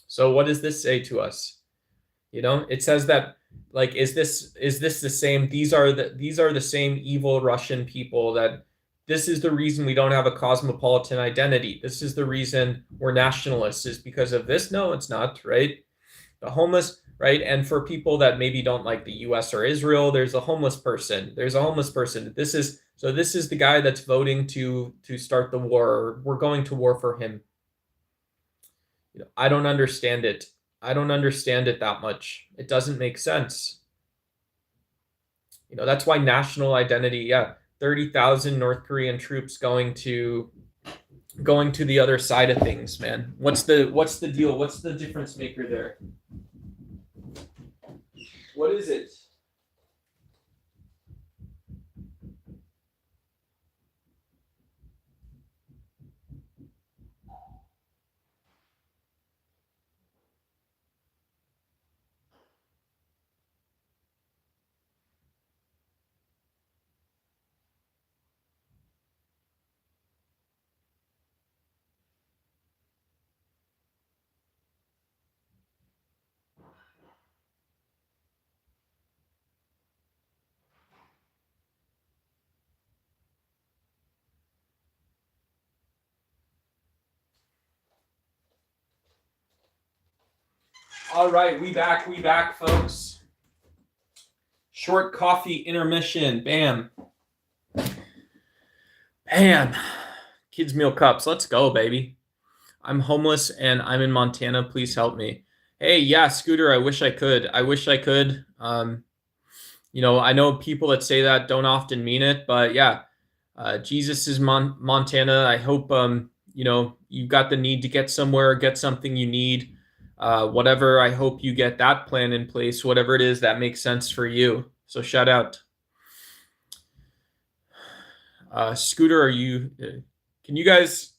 So what does this say to us? It says that, like, is this the same? These are the same evil Russian people that this is the reason we don't have a cosmopolitan identity. This is the reason we're nationalists, is because of this. No, it's not, right? The homeless, right? And for people that maybe don't like the US or Israel, there's a homeless person. There's a homeless person. This is the guy that's voting to start the war. We're going to war for him. I don't understand it. I don't understand it that much. It doesn't make sense. That's why national identity, yeah, 30,000 North Korean troops going to the other side of things, man. What's the deal? What's the difference maker there? What is it? All right, we back, folks. Short coffee intermission. Bam. Bam. Kids meal cups. Let's go, baby. I'm homeless and I'm in Montana. Please help me. Hey, yeah, Scooter, I wish I could. I wish I could. I know people that say that don't often mean it, but yeah, Jesus is Montana. I hope, you've got the need to get somewhere, get something you need. Whatever, I hope you get that plan in place, whatever it is that makes sense for you. So shout out. Scooter, can you guys,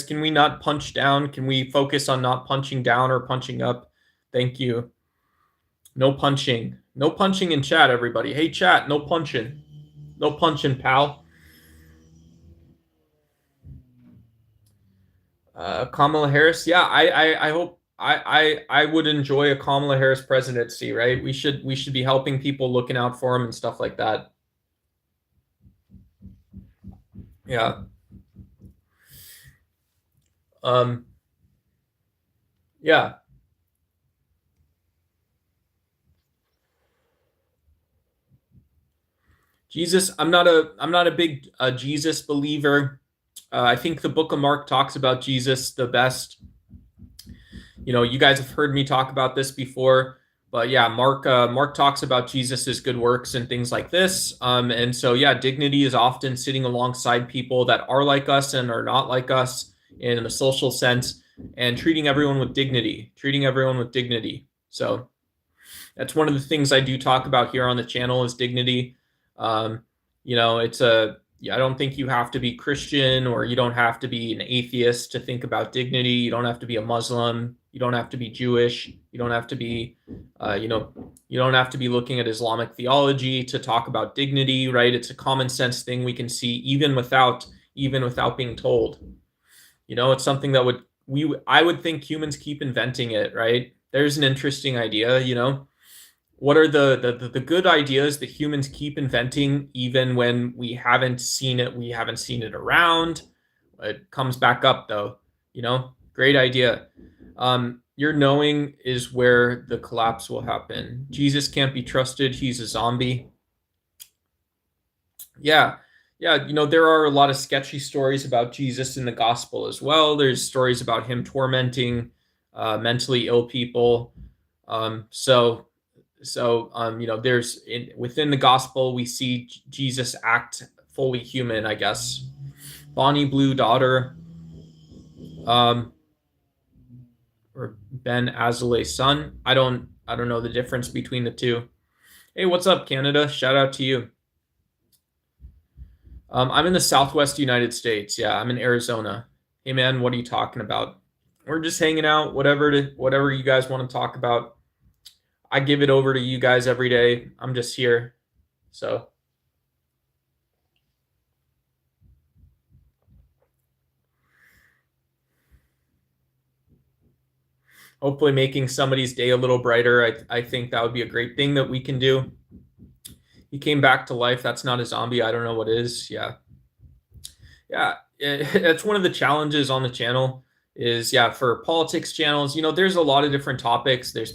can we not punch down? Can we focus on not punching down or punching up? Thank you. No punching. No punching in chat, everybody. Hey, chat, no punching. No punching, pal. Kamala Harris. Yeah, I hope I would enjoy a Kamala Harris presidency, right? We should be helping people, looking out for them and stuff like that. Yeah. Yeah. Jesus, I'm not a big Jesus believer. I think the book of Mark talks about Jesus the best. You guys have heard me talk about this before, but yeah, Mark talks about Jesus's good works and things like this. And so yeah, dignity is often sitting alongside people that are like us and are not like us in a social sense, and treating everyone with dignity. So that's one of the things I do talk about here on the channel, is dignity. I don't think you have to be Christian, or you don't have to be an atheist to think about dignity. You don't have to be a Muslim. You don't have to be Jewish. You don't have to be, you don't have to be looking at Islamic theology to talk about dignity, right? It's a common sense thing we can see even without being told. It's something that I would think humans keep inventing it, right? There's an interesting idea, what are the good ideas that humans keep inventing, even when we haven't seen it around? It comes back up, though. Great idea. Your knowing is where the collapse will happen. Jesus can't be trusted. He's a zombie. Yeah. There are a lot of sketchy stories about Jesus in the gospel as well. There's stories about him tormenting mentally ill people. There's within the gospel, we see Jesus act fully human, I guess. Bonnie Blue Daughter. or Ben Azoulay son. I don't know the difference between the two. Hey, what's up, Canada? Shout out to you. I'm in the Southwest United States. Yeah, I'm in Arizona. Hey, man, what are you talking about? We're just hanging out. Whatever you guys want to talk about. I give it over to you guys every day. I'm just here. So hopefully making somebody's day a little brighter. I think that would be a great thing that we can do. He came back to life. That's not a zombie. I don't know what is. Yeah. Yeah. That's one of the challenges on the channel is, yeah, for politics channels, there's a lot of different topics. There's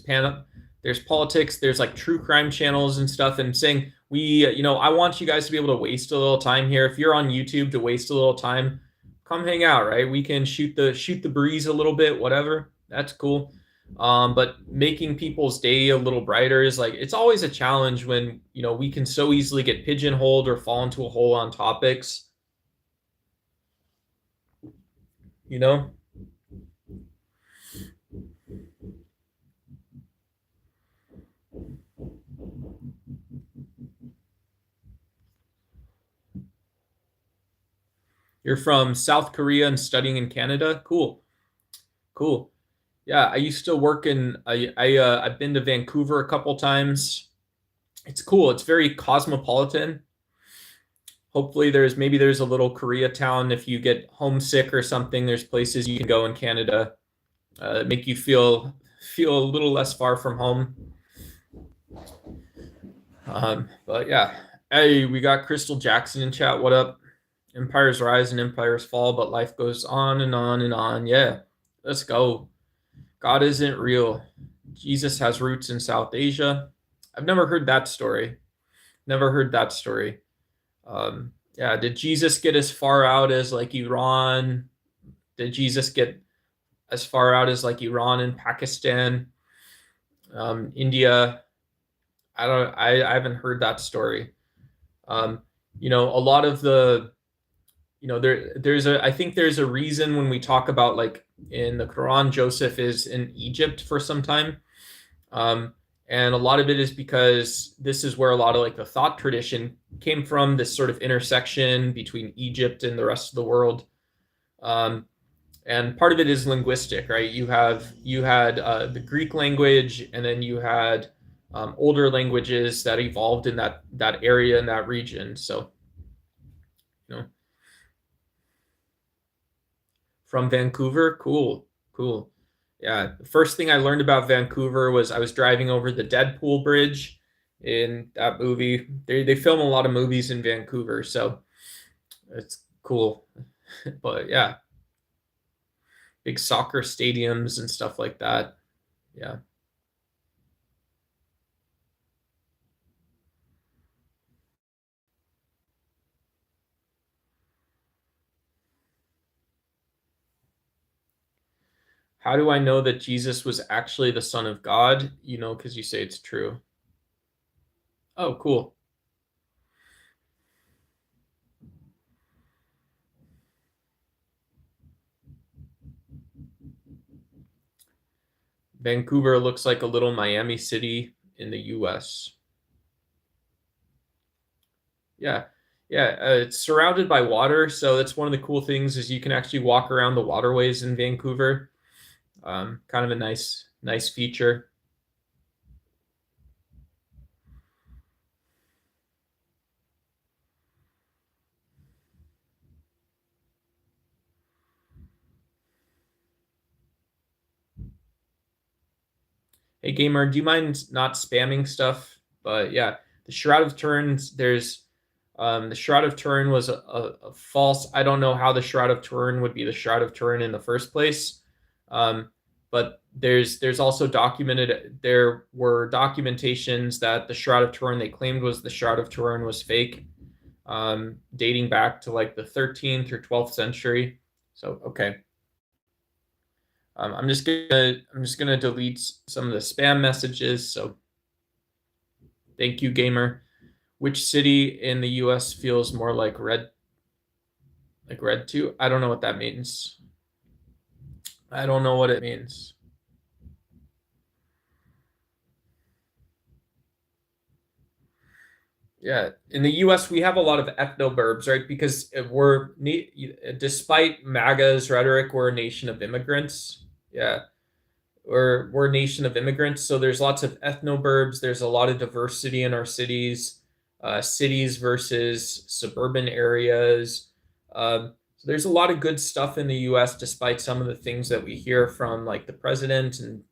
politics, there's like true crime channels and stuff, and saying I want you guys to be able to waste a little time here. If you're on YouTube to waste a little time, come hang out, right? We can shoot the breeze a little bit, whatever. That's cool. But making people's day a little brighter is like, it's always a challenge when, we can so easily get pigeonholed or fall into a hole on topics. You're from South Korea and studying in Canada? Cool. Cool. Yeah, I used to work I've been to Vancouver a couple times. It's cool. It's very cosmopolitan. Hopefully there's a little Koreatown. If you get homesick or something, there's places you can go in Canada, make you feel a little less far from home. But yeah, hey, we got Crystal Jackson in chat. What up? Empires rise and empires fall, but life goes on and on and on. Yeah, let's go. God isn't real. Jesus has roots in South Asia. I've never heard that story. Yeah, did Jesus get as far out as like Iran? Did Jesus get as far out as like Iran and Pakistan, India? I haven't heard that story. A lot of the, I think there's a reason when we talk about, like, in the Quran, Joseph is in Egypt for some time. And a lot of it is because this is where a lot of like the thought tradition came from, this sort of intersection between Egypt and the rest of the world. And part of it is linguistic, right? You had the Greek language, and then you had older languages that evolved in that area, in that region. So, from Vancouver, cool. Yeah, the first thing I learned about Vancouver was I was driving over the Deadpool Bridge in that movie. They film a lot of movies in Vancouver, so it's cool. But yeah, big soccer stadiums and stuff like that. Yeah. How do I know that Jesus was actually the Son of God? Because you say it's true. Oh, cool. Vancouver looks like a little Miami City in the US. Yeah. Yeah, it's surrounded by water, so that's one of the cool things is you can actually walk around the waterways in Vancouver. Kind of a nice feature. Hey, gamer, do you mind not spamming stuff? But yeah, the Shroud of Turin, the Shroud of Turin was a false. I don't know how the Shroud of Turin would be the Shroud of Turin in the first place. But there's also there were documentations that the Shroud of Turin they claimed was the Shroud of Turin was fake, dating back to like the 13th or 12th century. So, okay. I'm just gonna delete some of the spam messages. So thank you, gamer. Which city in the US feels more like red 2? I don't know what that means. I don't know what it means. Yeah, in the U.S. we have a lot of ethnoburbs, right? Because despite MAGA's rhetoric, we're a nation of immigrants. Yeah, we're a nation of immigrants, so there's lots of ethnoburbs. There's a lot of diversity in our cities, cities versus suburban areas. So there's a lot of good stuff in the U.S. despite some of the things that we hear from like the president and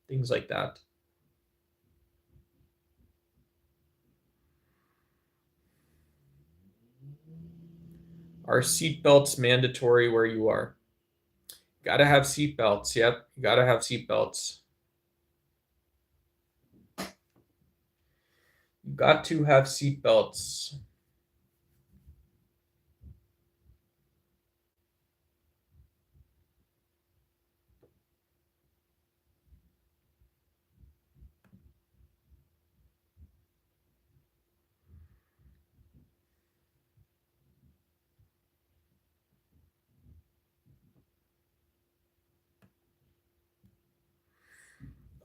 things like that. Are seatbelts mandatory where you are? Gotta have seatbelts. Yep, you gotta have seatbelts. You got to have seatbelts.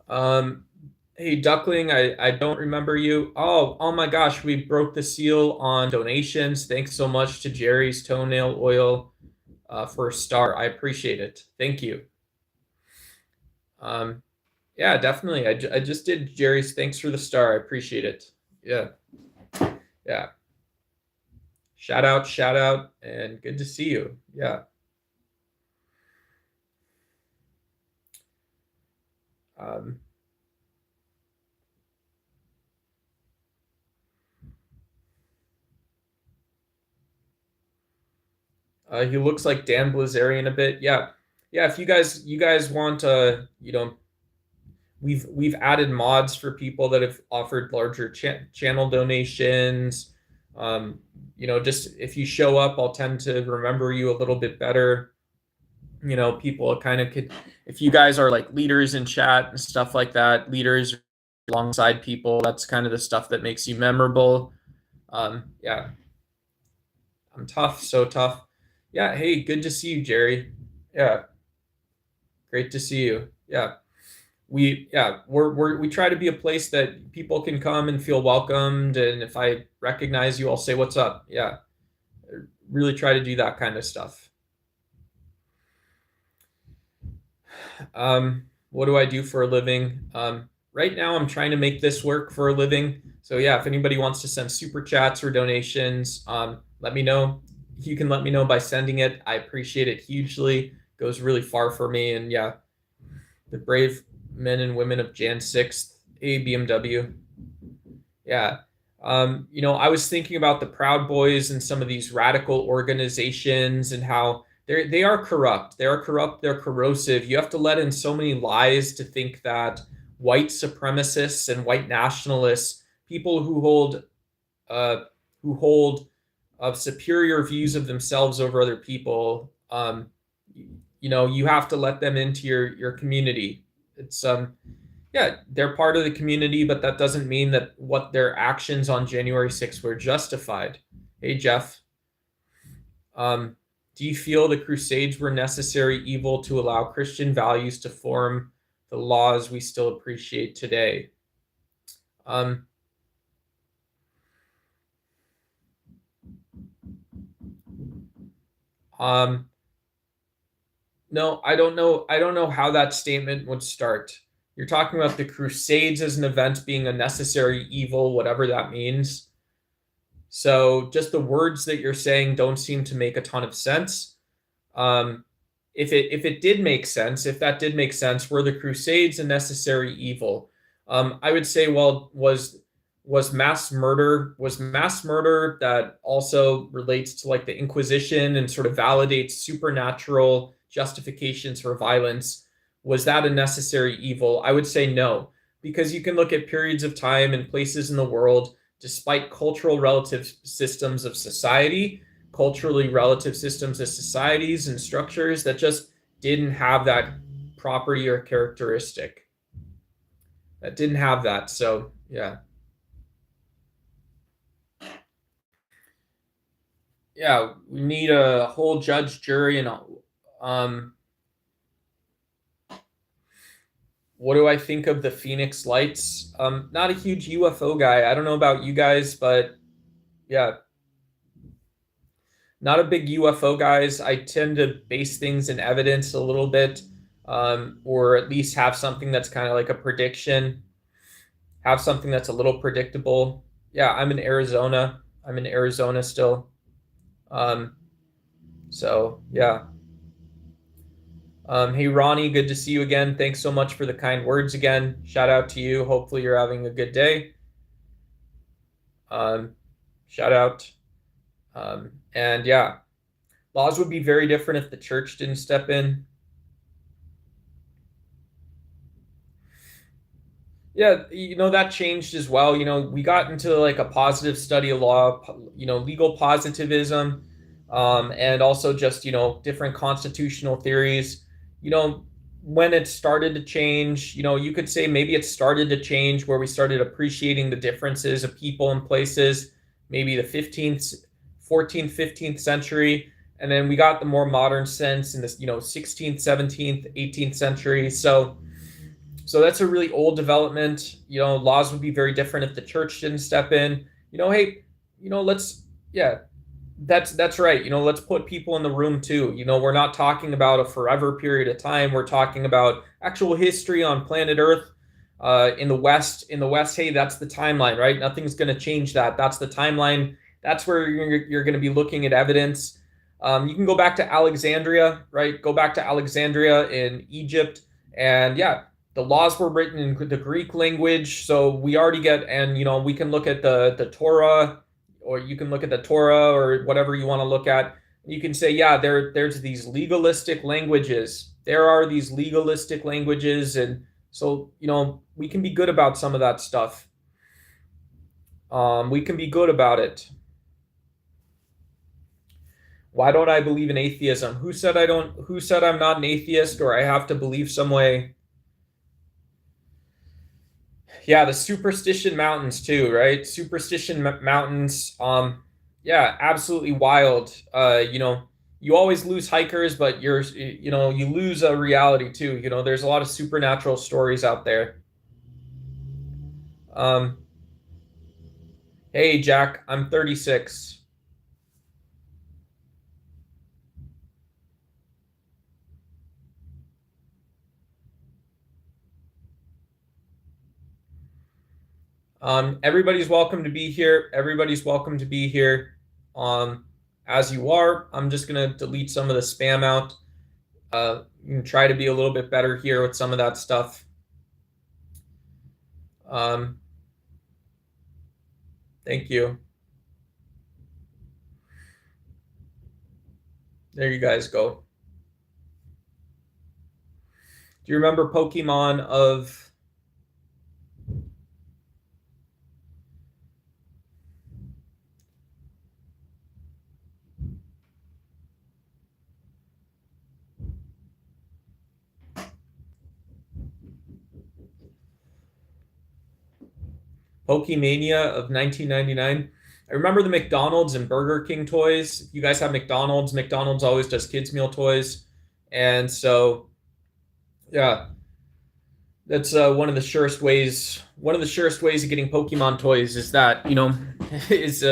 Um, hey Duckling, I don't remember you. Oh my gosh, we broke the seal on donations. Thanks so much to Jerry's Toenail Oil for a star. I appreciate it. Thank you. Um, yeah, definitely. I just did Jerry's. Thanks for the star. I appreciate it. Yeah, yeah. Shout out, and good to see you. Yeah. Um, he looks like Dan Blazarian a bit. Yeah, yeah. If you guys want, we've added mods for people that have offered larger channel donations. Um, just if you show up, I'll tend to remember you a little bit better. People kind of could, if you guys are like leaders in chat and stuff like that, leaders alongside people, that's kind of the stuff that makes you memorable. Yeah, I'm tough, so tough. Yeah, hey, good to see you, Jerry. Yeah, great to see you. Yeah. We try to be a place that people can come and feel welcomed, and if I recognize you, I'll say what's up. Yeah, really try to do that kind of stuff. What do I do for a living? Right now I'm trying to make this work for a living, so yeah, if anybody wants to send super chats or donations, let me know. You can let me know by sending it. I appreciate it hugely. It goes really far for me, and yeah, the brave men and women of Jan 6th, a BMW. Yeah. I was thinking about the Proud Boys and some of these radical organizations and how they are corrupt. They are corrupt. They're corrosive. You have to let in so many lies to think that white supremacists and white nationalists, people uh, who hold superior views of themselves over other people, you have to let them into your community. It's Yeah, they're part of the community, but that doesn't mean that what their actions on January 6th were justified. Hey, Jeff, um, do you feel the Crusades were necessary evil to allow Christian values to form the laws we still appreciate today? Um, um, no, I don't know. I don't know how that statement would start. You're talking about the Crusades as an event being a necessary evil, whatever that means. So just the words that you're saying don't seem to make a ton of sense. Um, if it did make sense, if that did make sense, were the Crusades a necessary evil? I would say, well, was mass murder that also relates to like the Inquisition and sort of validates supernatural justifications for violence? Was that a necessary evil? I would say no, because you can look at periods of time and places in the world, despite cultural relative systems of society, culturally relative systems of societies and structures that just didn't have that property or characteristic. That didn't have that. So yeah. Yeah, we need a whole judge, jury, and um What do I think of the Phoenix Lights? Not a huge UFO guy. I don't know about you guys, but yeah, not a big UFO guys. I tend to base things in evidence a little bit, or at least have something that's kind of like a prediction, have something that's a little predictable. Yeah, I'm in Arizona. I'm in Arizona still. Um, so yeah. Hey Ronnie, good to see you again. Thanks so much for the kind words again. Shout out to you. Hopefully you're having a good day. Shout out. And yeah, laws would be very different if the church didn't step in. Yeah, that changed as well. We got into like a positive study of law, legal positivism, and also just, different constitutional theories. You know, when it started to change, you could say maybe it started to change where we started appreciating the differences of people and places, maybe the 15th, 14th, 15th century. And then we got the more modern sense in this, 16th, 17th, 18th century. So that's a really old development. Laws would be very different if the church didn't step in. Hey, let's yeah, that's right. Let's put people in the room too. We're not talking about a forever period of time. We're talking about actual history on planet Earth. In the West, hey, that's the timeline, right? Nothing's going to change that. That's the timeline. That's where you're going to be looking at evidence. You can go back to Alexandria, right? Go back to Alexandria in Egypt, and yeah, the laws were written in the Greek language, so we already get, and we can look at the Torah, or you can look at the Torah or whatever you want to look at. You can say, yeah, there's these legalistic languages. There are these legalistic languages, and so we can be good about some of that stuff. We can be good about it. Why don't I believe in atheism? Who said I don't? Who said I'm not an atheist or I have to believe some way? Yeah, the Superstition Mountains too, right? Superstition Mountains. Yeah, absolutely wild. You always lose hikers, but you lose a reality too. There's a lot of supernatural stories out there. Um, hey Jack, I'm 36. Everybody's welcome to be here. Everybody's welcome to be here. As you are, I'm just gonna delete some of the spam out. You can try to be a little bit better here with some of that stuff. Thank you. There you guys go. Do you remember Pokemon of Pokemania of 1999? I remember the McDonald's and Burger King toys. If you guys have McDonald's always does kids meal toys. And so yeah, that's one of the surest ways of getting Pokemon toys is that, is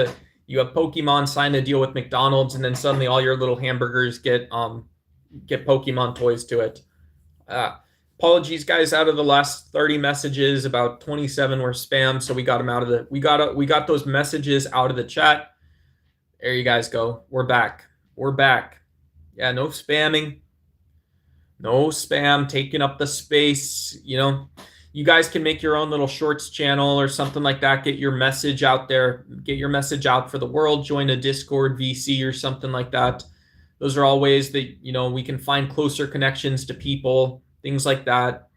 you have Pokemon sign a deal with McDonald's and then suddenly all your little hamburgers get Pokemon toys to it. Apologies guys, out of the last 30 messages, about 27 were spam, so we got them out of the we got those messages out of the chat. There you guys go. We're back. Yeah, no spamming. No spam taking up the space. You guys can make your own little shorts channel or something like that. Get your message out there. Get your message out for the world. Join a Discord VC or something like that. Those are all ways that, we can find closer connections to people, things like that.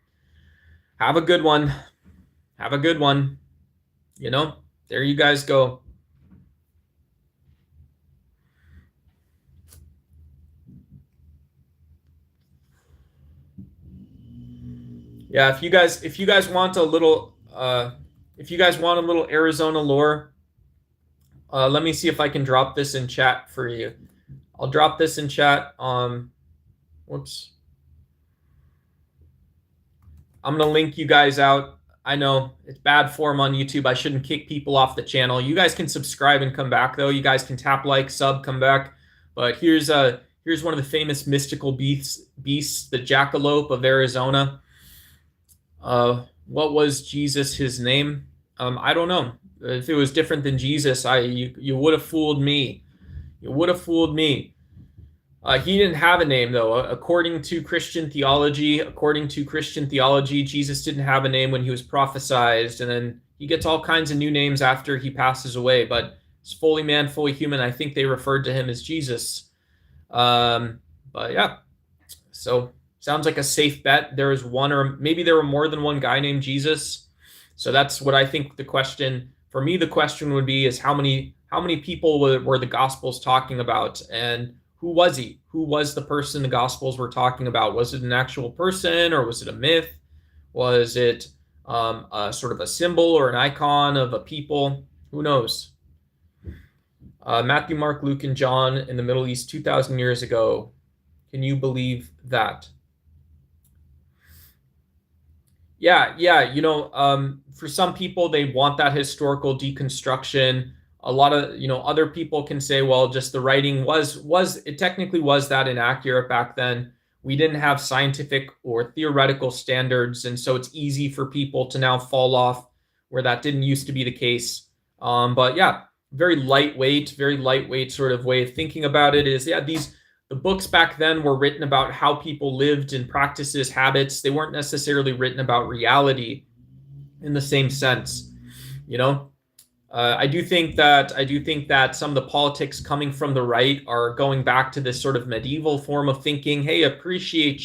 Have a good one. There you guys go. Yeah, if you guys want a little Arizona lore, let me see if I can drop this in chat for you. I'll drop this in chat. Whoops. I'm going to link you guys out. I know it's bad form on YouTube. I shouldn't kick people off the channel. You guys can subscribe and come back, though. You guys can tap like, sub, come back. But here's one of the famous mystical beasts, the jackalope of Arizona. What was Jesus his name? I don't know. If it was different than Jesus, you would have fooled me. You would have fooled me. He didn't have a name, though. According to Christian theology, Jesus didn't have a name when he was prophesied, and then he gets all kinds of new names after he passes away. But he's fully man, fully human. I think they referred to him as Jesus. But yeah, so sounds like a safe bet. There was one, or maybe there were more than one guy named Jesus. So that's what I think the question for me. The question would be: is how many people were the Gospels talking about, and who was he? Who was the person the Gospels were talking about? Was it an actual person, or was it a myth? Was it a sort of a symbol or an icon of a people? Who knows? Matthew, Mark, Luke, and John in the Middle East 2,000 years ago. Can you believe that? Yeah. For some people, they want that historical deconstruction. A lot of, other people can say, well, just the writing it technically was that inaccurate back then. We didn't have scientific or theoretical standards, and so it's easy for people to now fall off where that didn't used to be the case. But yeah, very lightweight sort of way of thinking about it is, yeah, the books back then were written about how people lived and practices, habits. They weren't necessarily written about reality in the same sense, you know. I do think that some of the politics coming from the right are going back to this sort of medieval form of thinking. Hey, appreciate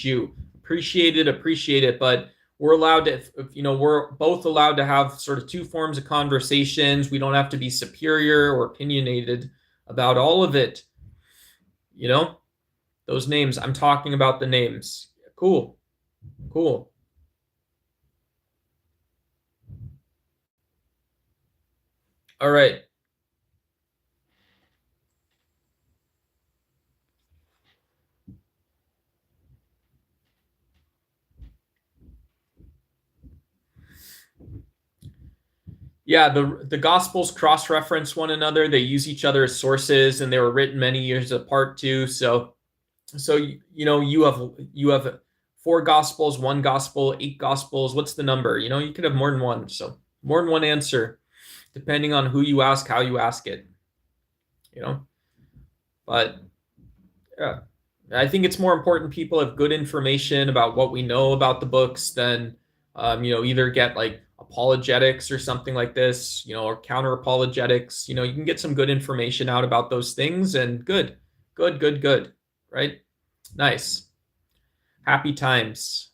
it, but we're allowed to, we're both allowed to have sort of two forms of conversations. We don't have to be superior or opinionated about all of it. Those names, I'm talking about the names. Cool. All right. Yeah, the Gospels cross-reference one another. They use each other as sources, and they were written many years apart too. So you have four Gospels, one Gospel, eight Gospels. What's the number? You could have more than one. So more than one answer, depending on who you ask, how you ask it. But yeah, I think it's more important people have good information about what we know about the books than either get like apologetics or something like this, or counter apologetics. You can get some good information out about those things, and good, right? Nice. Happy times.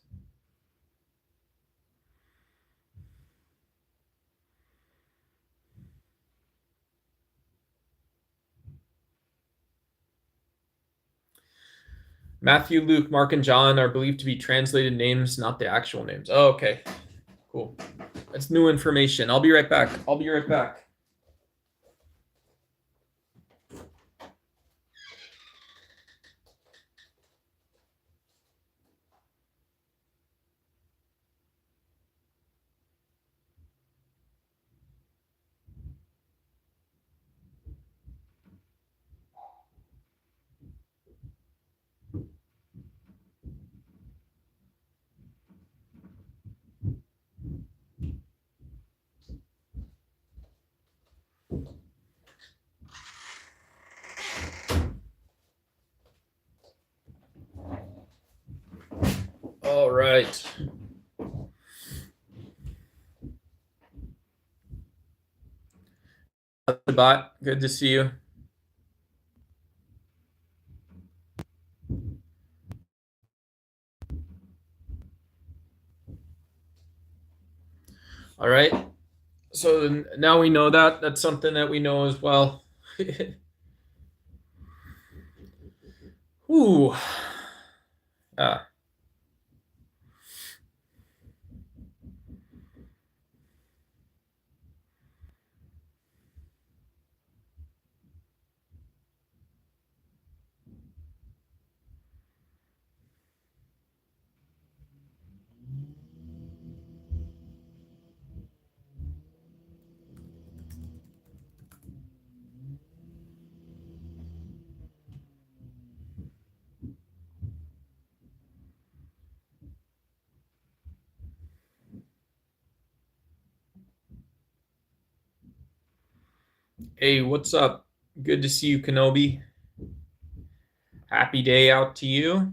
Matthew, Luke, Mark, and John are believed to be translated names, not the actual names. Oh, okay. Cool. That's new information. I'll be right back. All right. Bot, good to see you. All right. So now we know that. That's something that we know as well. Ooh. Hey, what's up? Good to see you, Kenobi. Happy day out to you.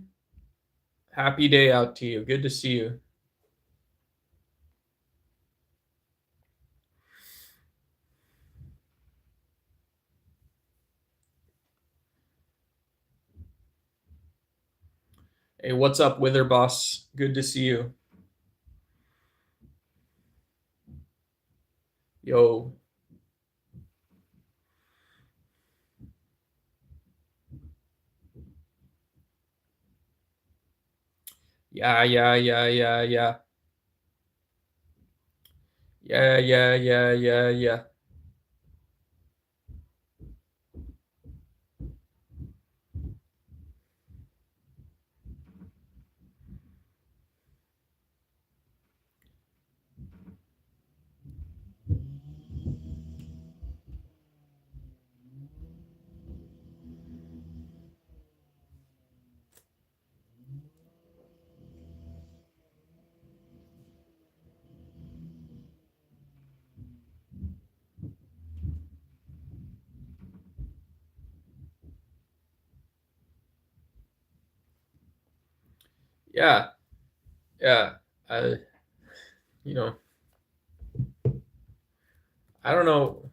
Happy day out to you. Good to see you. Hey, what's up, Wither Boss? Good to see you. Yo. Yeah, yeah, yeah, yeah, yeah. Yeah, yeah, yeah, yeah, yeah. Yeah, yeah. I, you know, I don't know.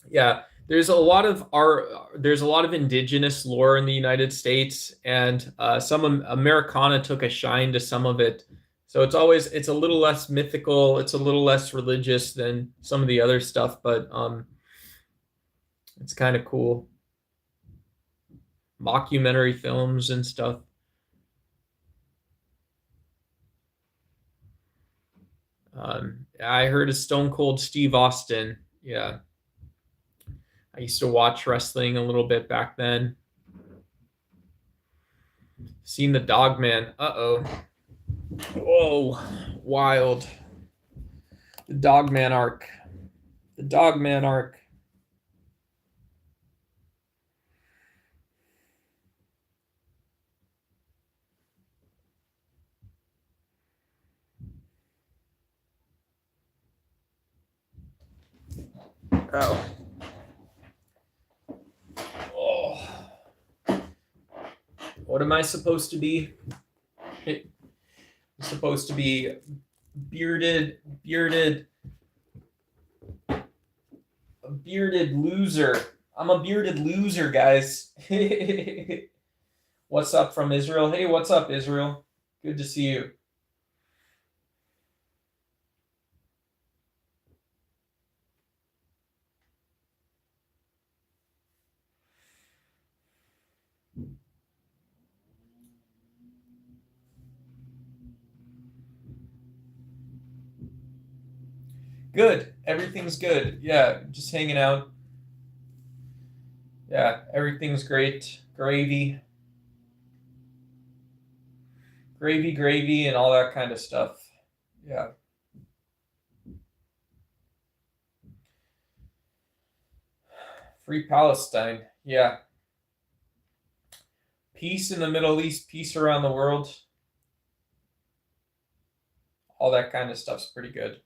Yeah, there's a lot of indigenous lore in the United States, and Americana took a shine to some of it. So it's a little less mythical, it's a little less religious than some of the other stuff, but it's kind of cool. Mockumentary films and stuff. I heard of Stone Cold Steve Austin. Yeah, I used to watch wrestling a little bit back then. Seen the Dogman. Uh-oh. Whoa, wild. The Dogman arc. The Dogman arc. Oh. Oh. What am I supposed to be? I'm supposed to be a bearded loser. I'm a bearded loser, guys. What's up from Israel? Hey, what's up, Israel? Good to see you. Good. Everything's good. Yeah, just hanging out. Yeah, everything's great. Gravy, gravy, and all that kind of stuff. Yeah. Free Palestine. Yeah. Peace in the Middle East, peace around the world. All that kind of stuff's pretty good.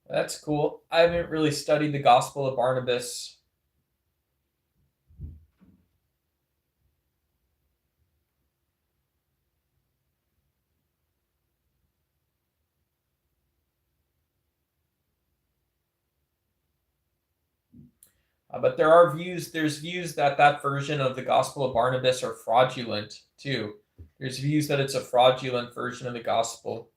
That's cool. I haven't really studied the Gospel of Barnabas. But there's views that that version of the Gospel of Barnabas are fraudulent too. There's views that it's a fraudulent version of the gospel.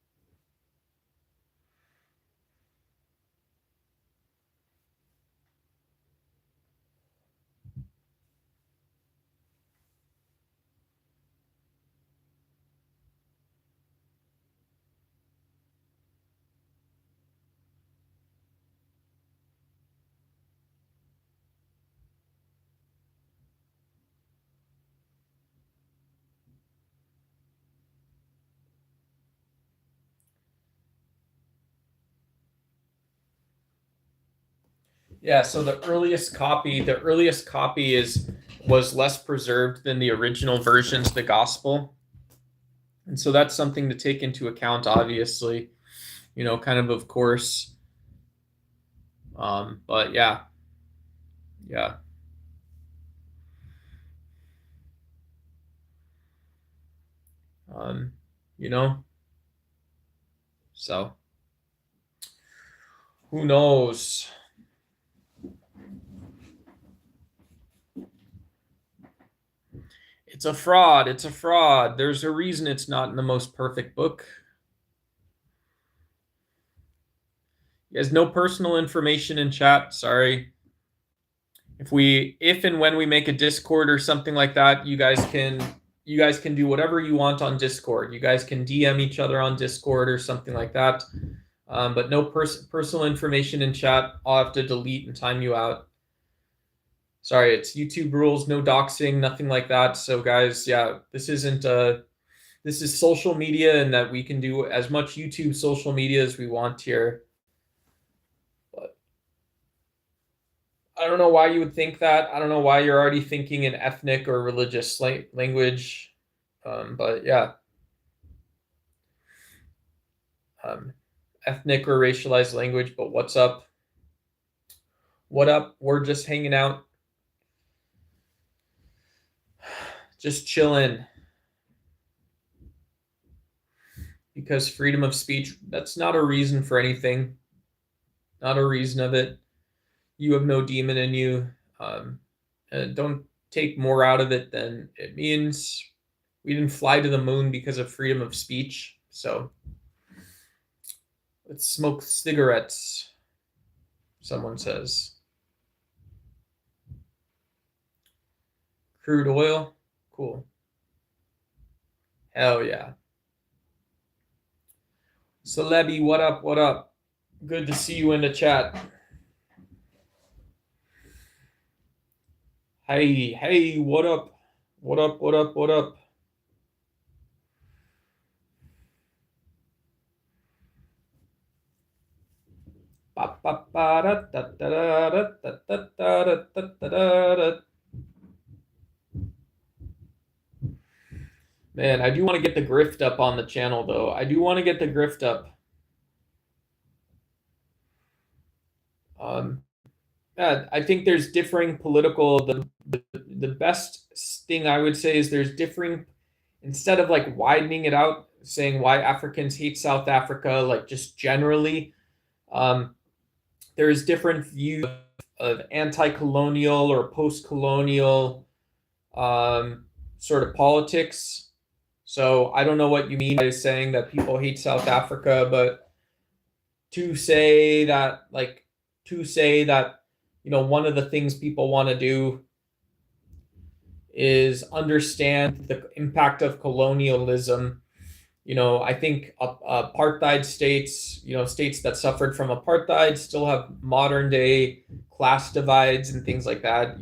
Yeah, so the earliest copy was less preserved than the original versions of the gospel. And so that's something to take into account, obviously, kind of course. But yeah. Um, you know, so who knows? It's a fraud. It's a fraud. There's a reason it's not in the most perfect book. There's no personal information in chat. Sorry. If and when we make a Discord or something like that, you guys can do whatever you want on Discord. You guys can DM each other on Discord or something like that. But no personal information in chat. I'll have to delete and time you out. Sorry, it's YouTube rules, no doxing, nothing like that. So guys, yeah, this isn't this is social media, and that we can do as much YouTube social media as we want here. But I don't know why you would think that. I don't know why you're already thinking in ethnic or religious language. But yeah. Ethnic or racialized language, but what's up? What up? We're just hanging out. Just chilling. Because freedom of speech, that's not a reason for anything. Not a reason of it. You have no demon in you. Don't take more out of it than it means. We didn't fly to the moon because of freedom of speech. So let's smoke cigarettes, someone says. Crude oil? Cool. Hell yeah. Celebi, what up? What up? Good to see you in the chat. Hey, what up? What up? What up? What up? Man, I do want to get the grift up on the channel, though. I do want to get the grift up. Yeah, I think there's differing political. The best thing I would say is there's differing, instead of like widening it out, saying why Africans hate South Africa, like just generally, there's different views of anti-colonial or post-colonial sort of politics. So I don't know what you mean by saying that people hate South Africa, but to say that, one of the things people want to do is understand the impact of colonialism. I think apartheid states, states that suffered from apartheid still have modern day class divides and things like that.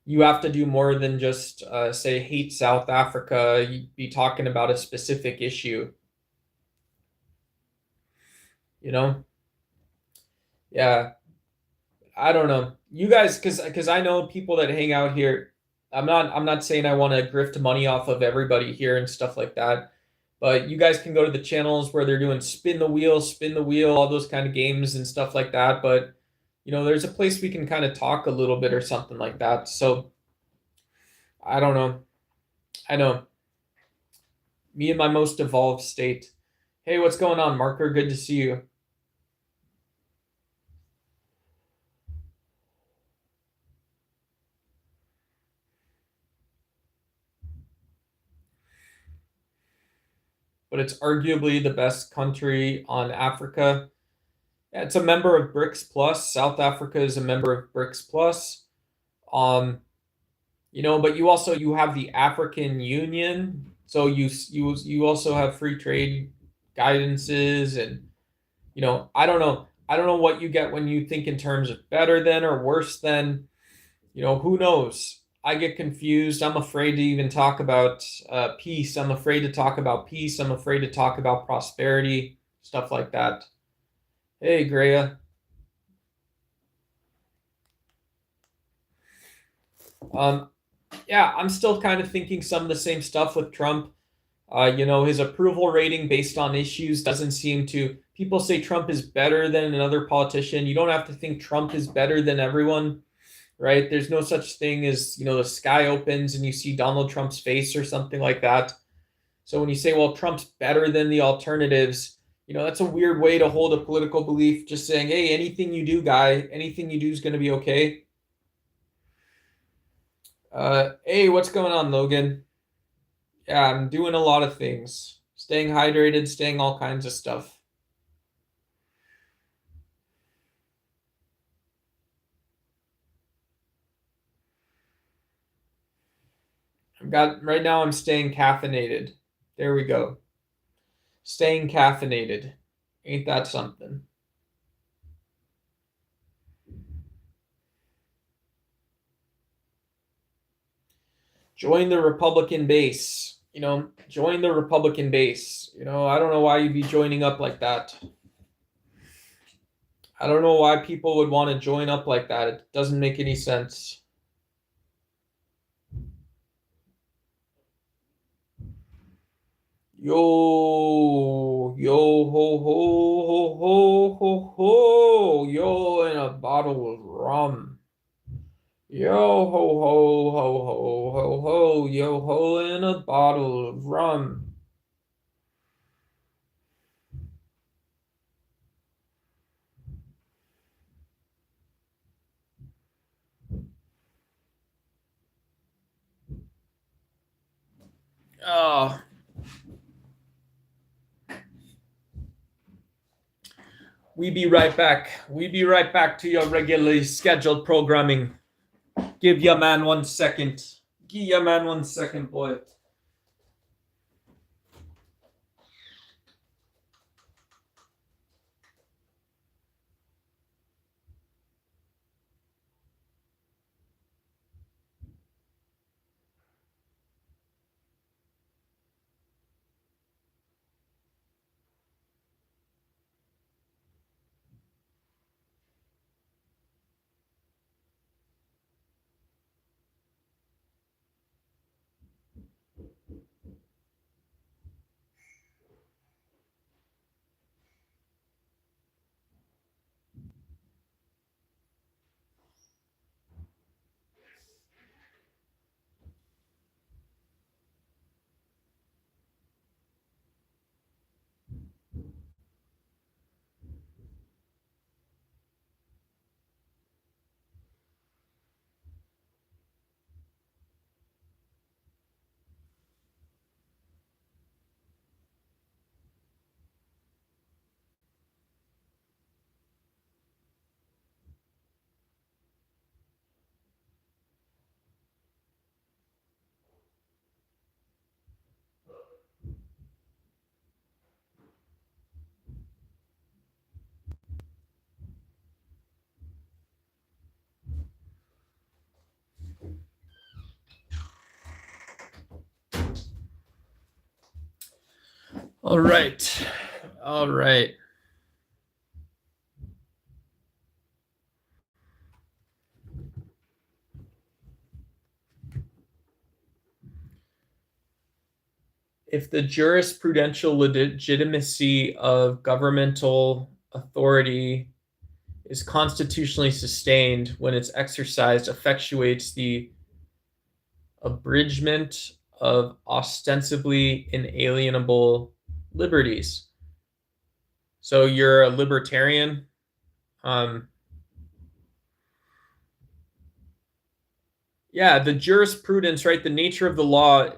You have to do more than just say hate South Africa. You'd be talking about a specific issue. Yeah. I don't know. You guys, because I know people that hang out here. I'm not saying I want to grift money off of everybody here and stuff like that. But you guys can go to the channels where they're doing spin the wheel, all those kind of games and stuff like that. But there's a place we can kind of talk a little bit or something like that. So I don't know. I know. Me in my most evolved state. Hey, what's going on, Marker? Good to see you. but it's arguably the best country on Africa. It's a member of BRICS Plus. South Africa is a member of BRICS Plus. But you have the African Union, so you also have free trade guidances, and I don't know what you get when you think in terms of better than or worse than. Who knows? I get confused. I'm afraid to even talk about peace. I'm afraid to talk about peace. I'm afraid to talk about prosperity, stuff like that. Hey, Greya. Yeah, I'm still kind of thinking some of the same stuff with Trump. His approval rating based on issues doesn't seem to. People say Trump is better than another politician. You don't have to think Trump is better than everyone, right? There's no such thing as, the sky opens and you see Donald Trump's face or something like that. So when you say, well, Trump's better than the alternatives, that's a weird way to hold a political belief, just saying, hey, anything you do, guy, anything you do is going to be okay. Hey, what's going on, Logan? Yeah, I'm doing a lot of things. Staying hydrated, staying all kinds of stuff. Right now I'm staying caffeinated. There we go. Staying caffeinated. Ain't that something? Join the Republican base. Join the Republican base. I don't know why you'd be joining up like that. I don't know why people would want to join up like that. It doesn't make any sense. Yo, ho, ho, ho, ho, ho, yo, and a bottle of rum. Yo, ho, ho, ho, ho, ho, ho, yo, ho, and a bottle of rum. Oh. We be right back. We be right back to your regularly scheduled programming. Give your man 1 second. Give your man 1 second, boy. All right. All right. If the jurisprudential legitimacy of governmental authority is constitutionally sustained when its exercise effectuates the abridgment of ostensibly inalienable liberties. So you're a libertarian. Yeah, the jurisprudence, right? The nature of the law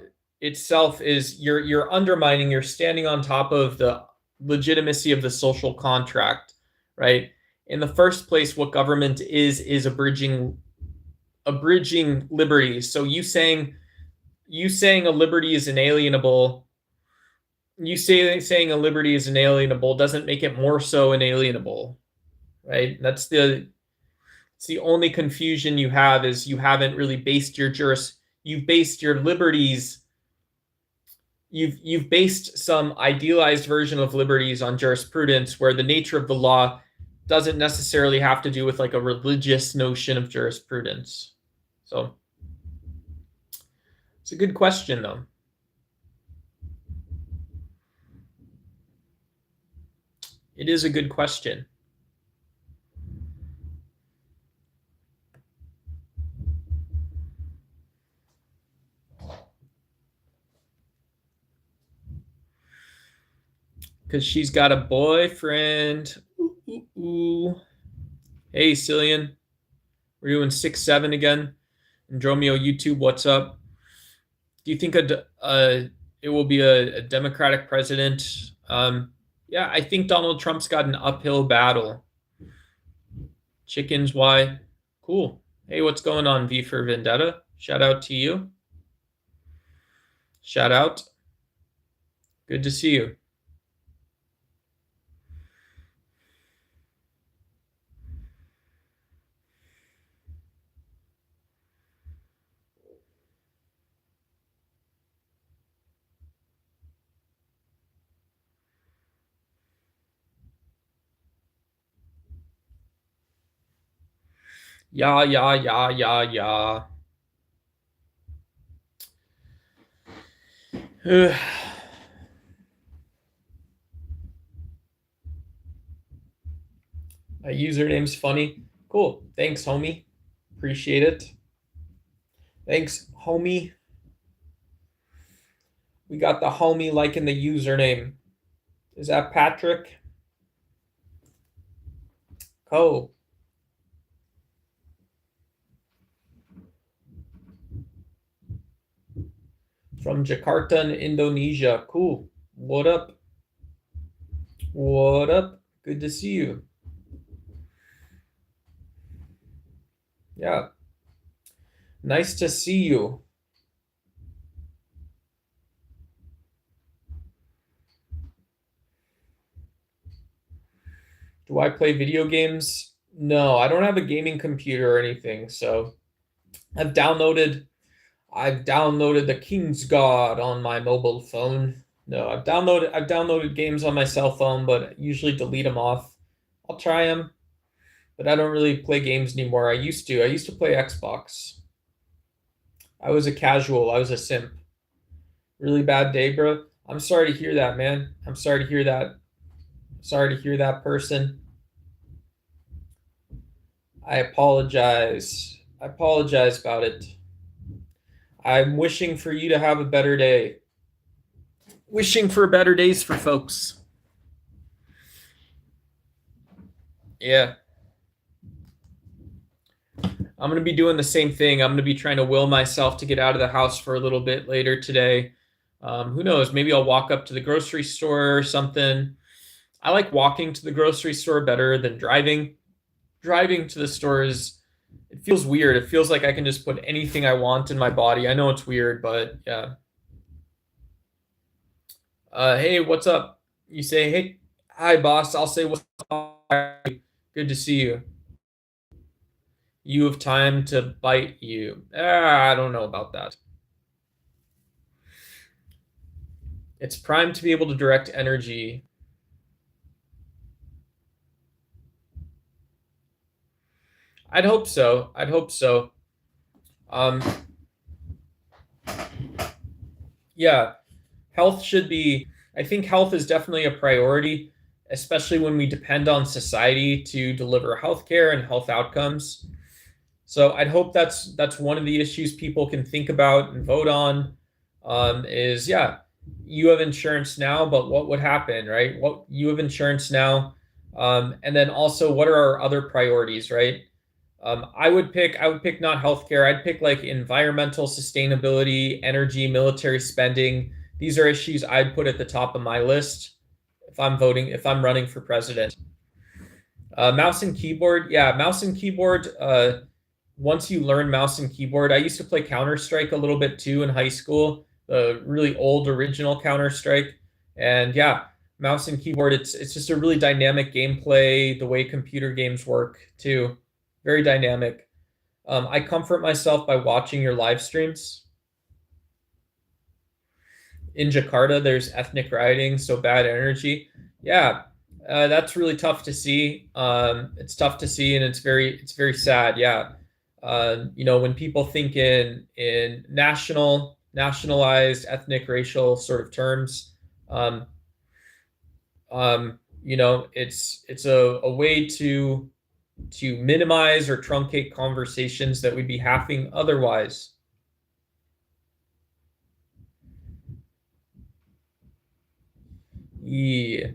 itself is you're undermining, you're standing on top of the legitimacy of the social contract, right? In the first place, what government is abridging liberties. So you saying a liberty is inalienable, saying a liberty is inalienable doesn't make it more so inalienable, right? It's the only confusion you have, is you haven't really based you've based your liberties, you've based some idealized version of liberties on jurisprudence, where the nature of the law doesn't necessarily have to do with like a religious notion of jurisprudence. So it's a good question, though. It is a good question. Because she's got a boyfriend. Ooh, ooh, ooh. Hey, Cillian. We're doing 6-7 again. Andromeo YouTube, what's up? Do you think it will be a Democratic president? Yeah, I think Donald Trump's got an uphill battle. Chickens, why? Cool. Hey, what's going on, V for Vendetta? Shout out to you. Shout out. Good to see you. Yeah, yeah, yeah, yeah, yeah. My username's funny. Cool. Thanks, homie. Appreciate it. Thanks, homie. We got the homie liking the username. Is that Patrick? Cool. From Jakarta in Indonesia. Cool. What up? What up? Good to see you. Yeah. Nice to see you. Do I play video games? No, I don't have a gaming computer or anything, so I've downloaded the King's God on my mobile phone. No, I've downloaded games on my cell phone, but usually delete them off. I'll try them, but I don't really play games anymore. I used to play Xbox. I was a casual. I was a simp. Really bad day, bro. I'm sorry to hear that, man. I'm sorry to hear that. Sorry to hear that, person. I apologize. I apologize about it. I'm wishing for you to have a better day. Wishing for better days for folks. Yeah. I'm going to be doing the same thing. I'm going to be trying to will myself to get out of the house for a little bit later today. Who knows? Maybe I'll walk up to the grocery store or something. I like walking to the grocery store better than driving. Driving to the store it feels weird. It feels like I can just put anything I want in my body. I know it's weird, but yeah. Hey, what's up? You say, hey, hi, boss. I'll say, what's up? Good to see you. You have time to bite you. I don't know about that. It's primed to be able to direct energy. I'd hope so. I'd hope so. Yeah, I think health is definitely a priority, especially when we depend on society to deliver healthcare and health outcomes. So I'd hope that's one of the issues people can think about and vote on. Is yeah, you have insurance now, but what would happen, right? You have insurance now, and then also what are our other priorities, right? I would pick not healthcare. I'd pick like environmental sustainability, energy, military spending. These are issues I'd put at the top of my list if I'm running for president. Mouse and keyboard, yeah, mouse and keyboard. Once you learn mouse and keyboard, I used to play Counter-Strike a little bit too in high school, the really old original Counter-Strike. And yeah, mouse and keyboard, it's just a really dynamic gameplay, the way computer games work too. Very dynamic. I comfort myself by watching your live streams. In Jakarta, there's ethnic rioting, so bad energy. Yeah, that's really tough to see. It's tough to see, and it's very sad. Yeah, when people think in nationalized, ethnic, racial sort of terms, it's a way to minimize or truncate conversations that we'd be having otherwise. Yeah.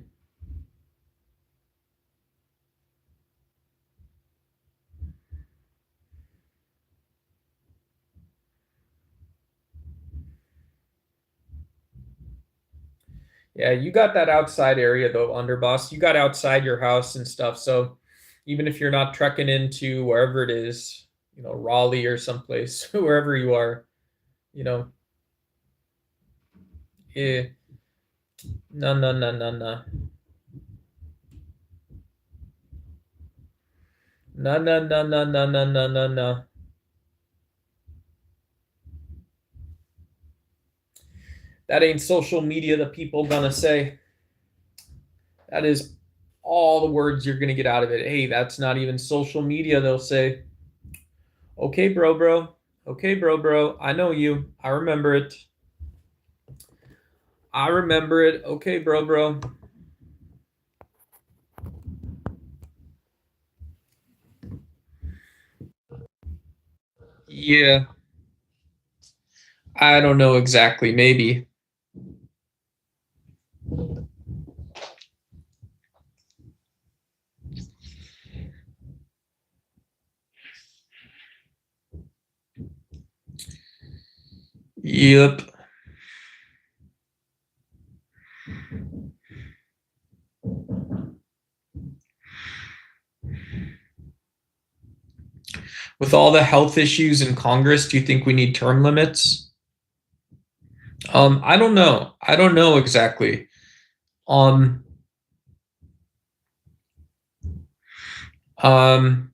Yeah, you got that outside area though, underboss. You got outside your house and stuff. So even if you're not trekking into wherever it is, Raleigh or someplace, wherever you are, you know, yeah, no, no, no, no, no, no, no, no, no, no, no, no, no, no. That ain't social media. The people gonna say that is all the words you're gonna get out of it. Hey, that's not even social media. They'll say, okay, bro, bro. Okay, bro, bro. I know you. I remember it. I remember it. Okay, bro, bro. Yeah, I don't know exactly. Maybe. Yep. With all the health issues in Congress, do you think we need term limits? I don't know. I don't know exactly. Um, um,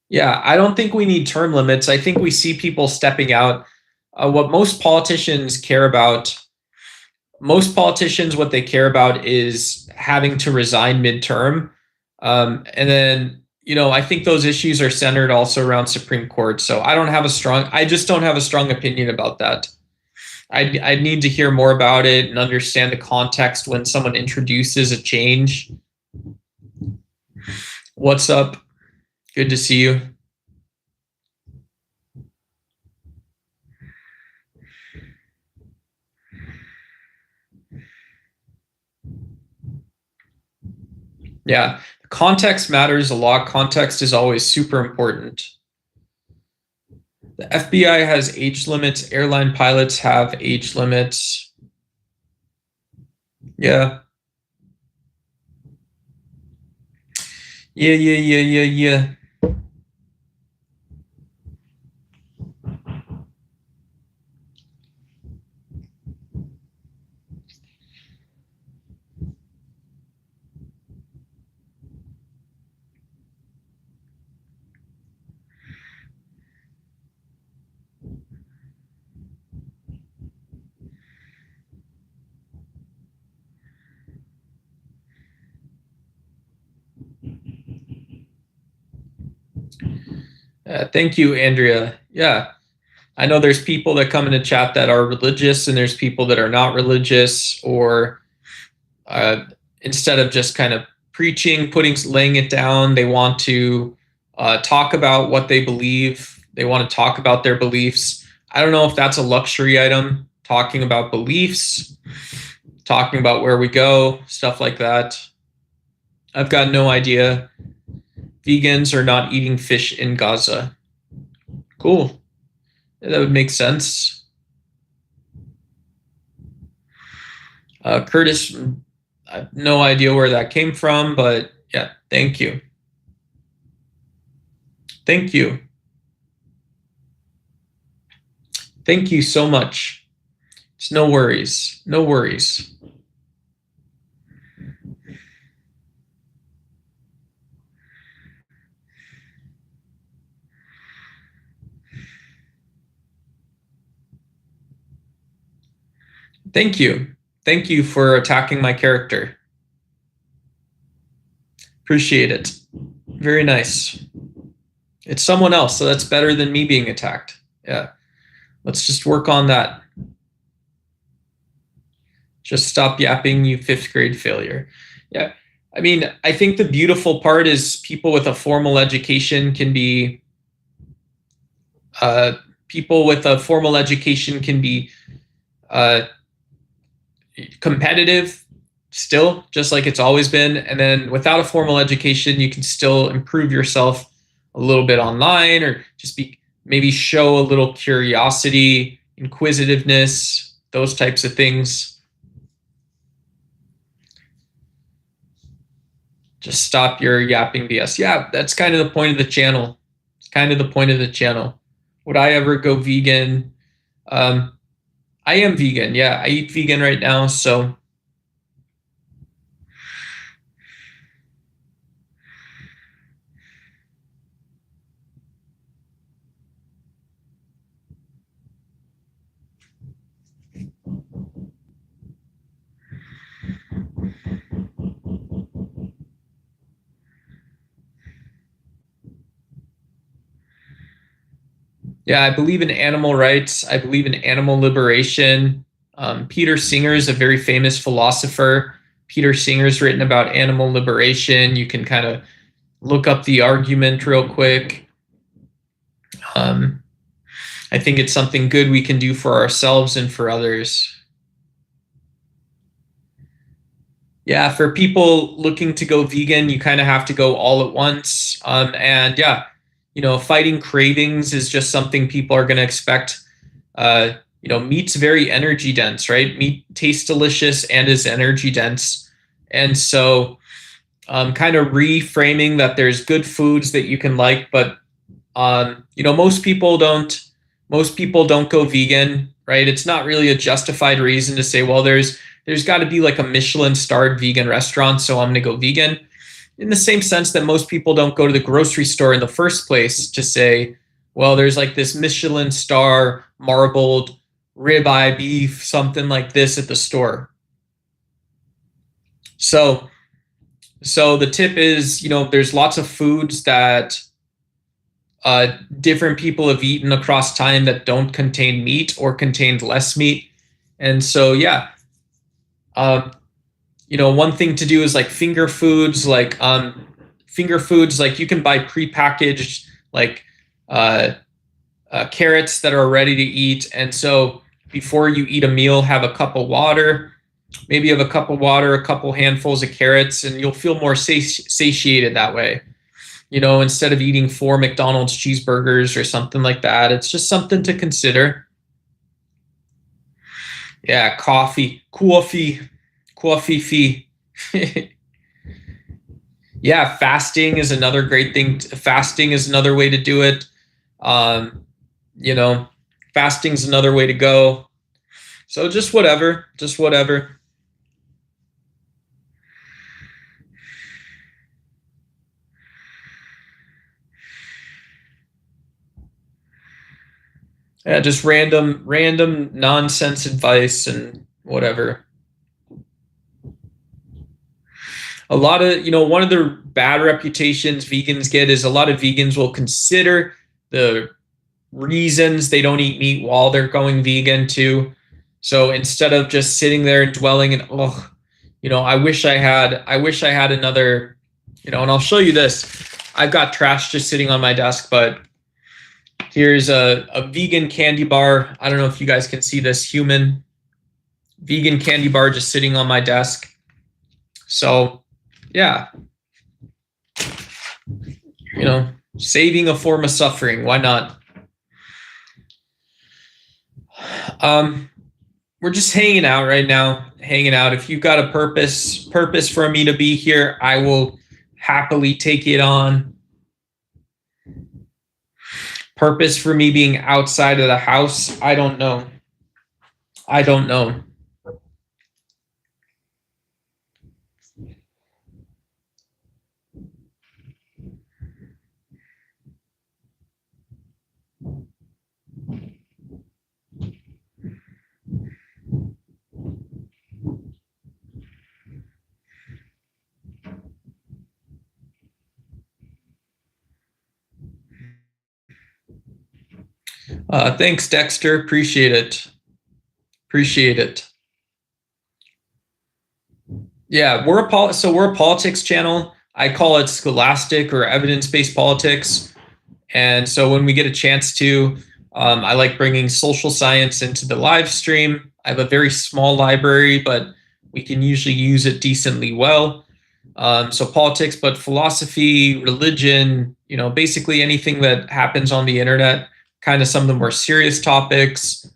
yeah, I don't think we need term limits. I think we see people stepping out. What most politicians, what they care about is having to resign midterm. And then, I think those issues are centered also around Supreme Court. So I just don't have a strong opinion about that. I need to hear more about it and understand the context when someone introduces a change. What's up? Good to see you. Yeah, context matters a lot. Context is always super important. The FBI has age limits. Airline pilots have age limits. Yeah. Yeah, yeah, yeah, yeah, yeah. Thank you, Andrea. Yeah, I know there's people that come into chat that are religious, and there's people that are not religious, or uh, instead of just kind of preaching, laying it down, they want to talk about what they believe. They want to talk about their beliefs. I don't know if that's a luxury item, talking about beliefs, talking about where we go, stuff like that. I've got no idea. vegans are not eating fish in Gaza. Cool. That would make sense. Curtis, I have no idea where that came from, but yeah, thank you. Thank you. Thank you so much. It's no worries. No worries. Thank you. Thank you for attacking my character. Appreciate it. Very nice. It's someone else, so that's better than me being attacked. Yeah. Let's just work on that. Just stop yapping, you 5th grade failure. Yeah. I mean, I think the beautiful part is people with a formal education can be competitive still, just like it's always been. And then without a formal education, you can still improve yourself a little bit online, or just maybe show a little curiosity, inquisitiveness, those types of things. Just stop your yapping BS. Yeah, that's kind of the point of the channel. It's kind of the point of the channel. Would I ever go vegan? I am vegan. Yeah, I eat vegan right now, so yeah, I believe in animal rights. I believe in animal liberation. Peter Singer is a very famous philosopher. Peter Singer's written about animal liberation. You can kind of look up the argument real quick. I think it's something good we can do for ourselves and for others. Yeah, for people looking to go vegan, you kind of have to go all at once. And yeah, fighting cravings is just something people are going to expect. Meat's very energy dense, right? Meat tastes delicious and is energy dense. And so kind of reframing that there's good foods that you can like, but most people don't go vegan, right? It's not really a justified reason to say, well, there's got to be like a Michelin starred vegan restaurant, so I'm going to go vegan. In the same sense that most people don't go to the grocery store in the first place to say, well, there's like this Michelin star marbled ribeye beef, something like this at the store. So the tip is, there's lots of foods that different people have eaten across time that don't contain meat or contain less meat. And so, yeah, one thing to do is like finger foods, like you can buy prepackaged like carrots that are ready to eat. And so before you eat a meal, have a cup of water, maybe have a cup of water, a couple handfuls of carrots, and you'll feel more satiated that way. Instead of eating 4 McDonald's cheeseburgers or something like that. It's just something to consider. Yeah, coffee. Yeah, fasting is another great thing. Fasting is another way to do it. Fasting is another way to go. So just whatever. Yeah, just random nonsense advice and whatever. A lot of, one of the bad reputations vegans get is a lot of vegans will consider the reasons they don't eat meat while they're going vegan too. So instead of just sitting there and dwelling in, I wish I had another, and I'll show you this. I've got trash just sitting on my desk, but here's a vegan candy bar. I don't know if you guys can see this human vegan candy bar just sitting on my desk. So yeah. saving a form of suffering. Why not? We're just hanging out right now, hanging out. If you've got a purpose for me to be here, I will happily take it on. Purpose for me being outside of the house, I don't know. Thanks, Dexter. Appreciate it. Yeah, we're a politics channel. I call it scholastic or evidence-based politics. And so when we get a chance to, I like bringing social science into the live stream. I have a very small library, but we can usually use it decently well. So politics, but philosophy, religion, basically anything that happens on the internet, kind of some of the more serious topics.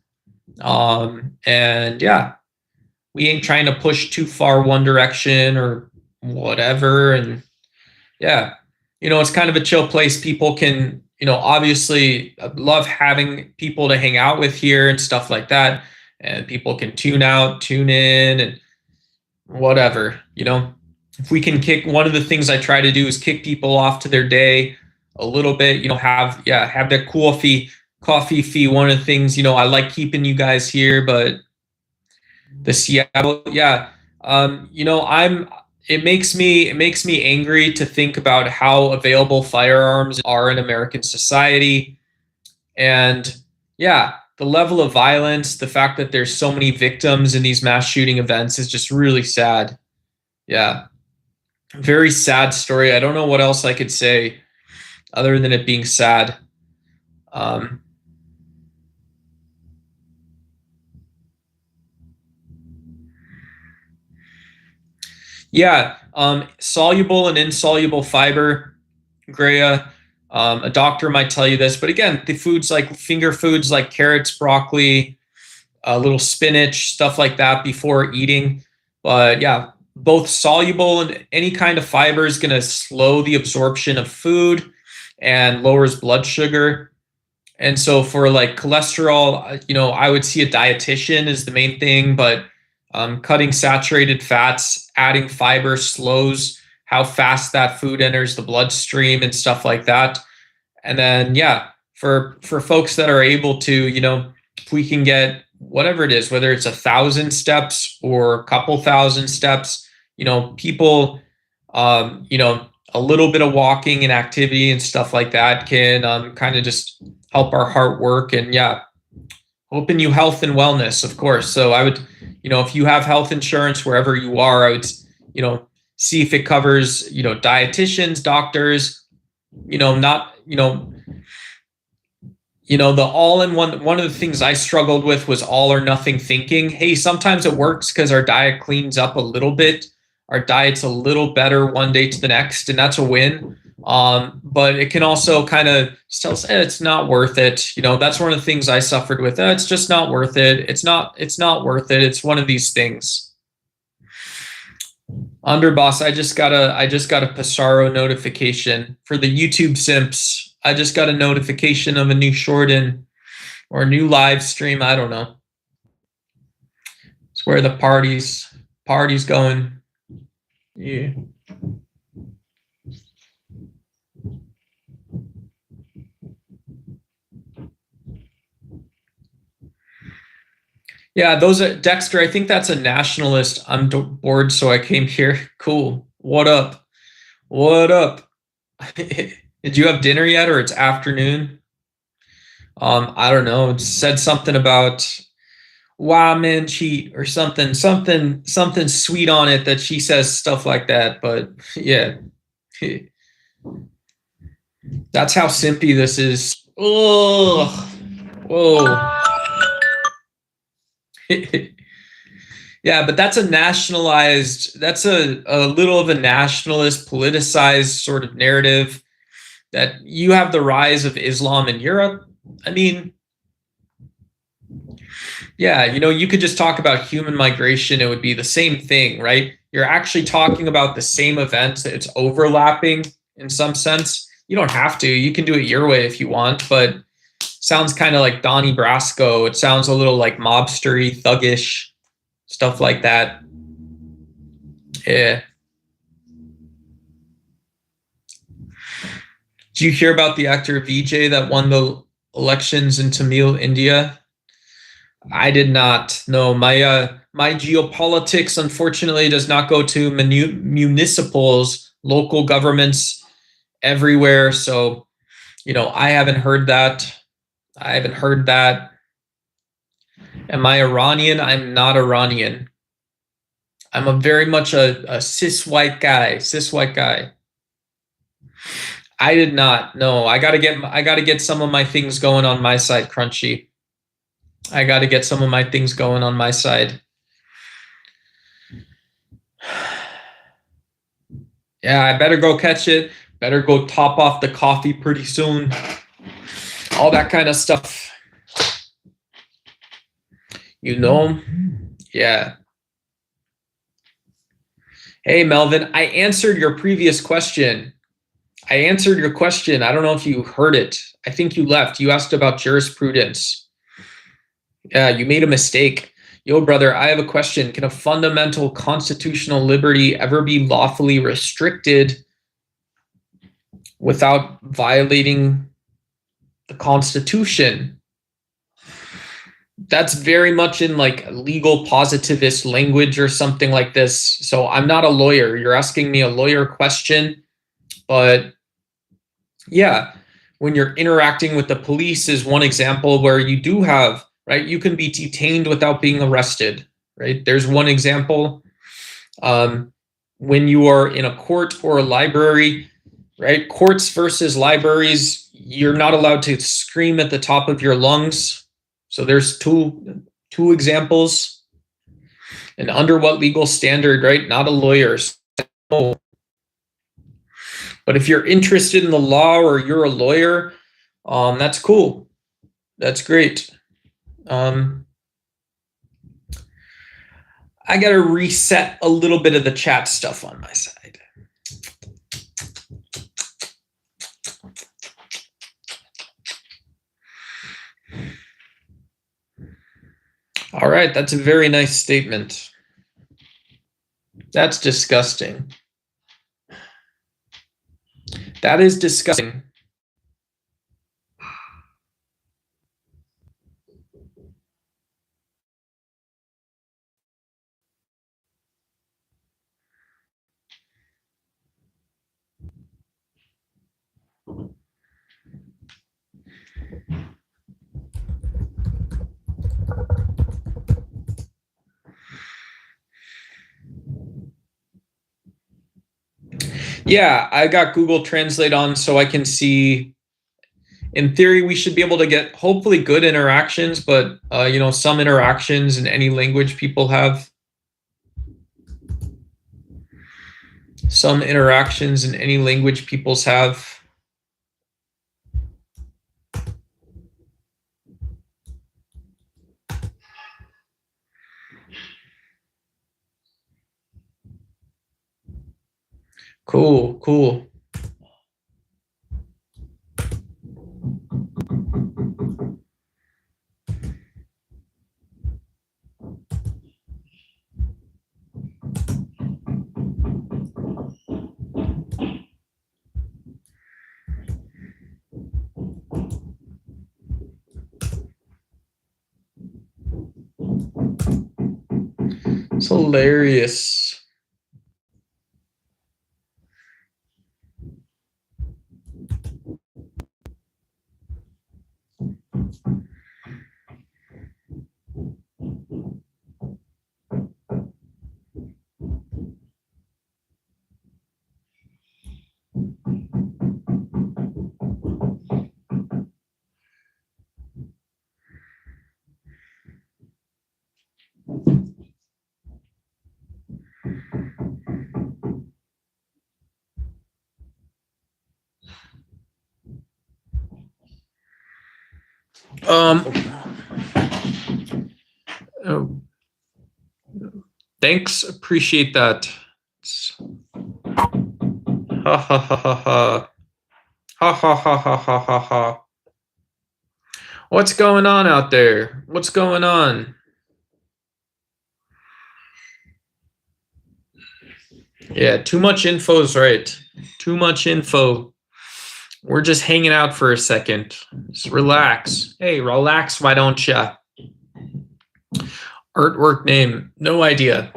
And yeah, we ain't trying to push too far one direction or whatever. And yeah, it's kind of a chill place. People can, obviously love having people to hang out with here and stuff like that. And people can tune out, tune in, and whatever, if we can one of the things I try to do is kick people off to their day a little bit, have that coffee fee. One of the things, I like keeping you guys here, but the Seattle, it makes me angry to think about how available firearms are in American society. And yeah, the level of violence, the fact that there's so many victims in these mass shooting events is just really sad. Yeah. Very sad story. I don't know what else I could say other than it being sad. Yeah, soluble and insoluble fiber, Greya. A doctor might tell you this, but again, the foods like finger foods like carrots, broccoli, a little spinach, stuff like that before eating. But yeah, both soluble and any kind of fiber is going to slow the absorption of food and lowers blood sugar. And so for like cholesterol, I would see a dietitian is the main thing, but cutting saturated fats, adding fiber slows how fast that food enters the bloodstream and stuff like that. And then, yeah, for folks that are able to, if we can get whatever it is, whether it's 1,000 steps or a couple thousand steps, people, a little bit of walking and activity and stuff like that can kind of just help our heart work. And yeah, hoping you health and wellness, of course. So I would, if you have health insurance wherever you are, I would, see if it covers, dietitians, doctors, not, the all-in-one. One of the things I struggled with was all or nothing thinking. Hey, sometimes it works because our diet cleans up a little bit. Our diet's a little better one day to the next, and that's a win. But it can also kind of tell us, it's not worth it. That's one of the things I suffered with. It's just not worth it. It's not worth it. It's one of these things. Underboss, I just got a Pissarro notification for the YouTube simps. I just got a notification of a new short or a new live stream. I don't know. It's where the party's going. Yeah. Yeah, those are Dexter. I think that's a nationalist. I'm bored, so I came here. Cool. What up? Did you have dinner yet, or it's afternoon? I don't know. It said something about wow, man, cheat or something sweet on it that she says stuff like that. But yeah, that's how simpy this is. Oh, whoa. Yeah, but that's a nationalized, that's a little of a nationalist, politicized sort of narrative. that you have the rise of Islam in Europe. I mean, yeah, you could just talk about human migration. It would be the same thing, right? You're actually talking about the same events. It's overlapping in some sense. You don't have to. You can do it your way if you want, but sounds kind of like Donnie Brasco. It sounds a little like mobstery, thuggish, stuff like that. Yeah. Did you hear about the actor Vijay that won the elections in Tamil India? I did not. No, my geopolitics unfortunately does not go to municipals, local governments everywhere. So, I haven't heard that. I haven't heard that. Am I Iranian? I'm not Iranian. I'm a very much a cis white guy. Cis white guy. I did not. No, I gotta get some of my things going on my side, Crunchy. I gotta get some of my things going on my side. Yeah, I better go catch it. Better go top off the coffee pretty soon. All that kind of stuff. Yeah. Hey, Melvin, I answered your previous question. I answered your question. I don't know if you heard it. I think you left. You asked about jurisprudence. Yeah, you made a mistake. Yo, brother, I have a question. Can a fundamental constitutional liberty ever be lawfully restricted without violating the Constitution? That's very much in like legal positivist language or something like this. So I'm not a lawyer. You're asking me a lawyer question, but yeah, when you're interacting with the police is one example where you do have, right? You can be detained without being arrested, right? There's one example. When you are in a court or a library, right? Courts versus libraries, you're not allowed to scream at the top of your lungs. So there's two examples. And under what legal standard, right? Not a lawyer. So, but if you're interested in the law or you're a lawyer, that's cool. That's great. I got to reset a little bit of the chat stuff on my side. All right, that's a very nice statement. That's disgusting. That is disgusting. Yeah, I got Google Translate on so I can see. In theory, we should be able to get hopefully good interactions, but some interactions in any language people have. Some interactions in any language peoples have. Cool, cool. It's hilarious. Oh, thanks, appreciate that. Ha ha ha ha ha. Ha ha ha ha ha ha ha. What's going on out there? What's going on? Yeah, too much info is right. Too much info. We're just hanging out for a second. Just relax. Hey, relax, why don't ya? Artwork name, no idea.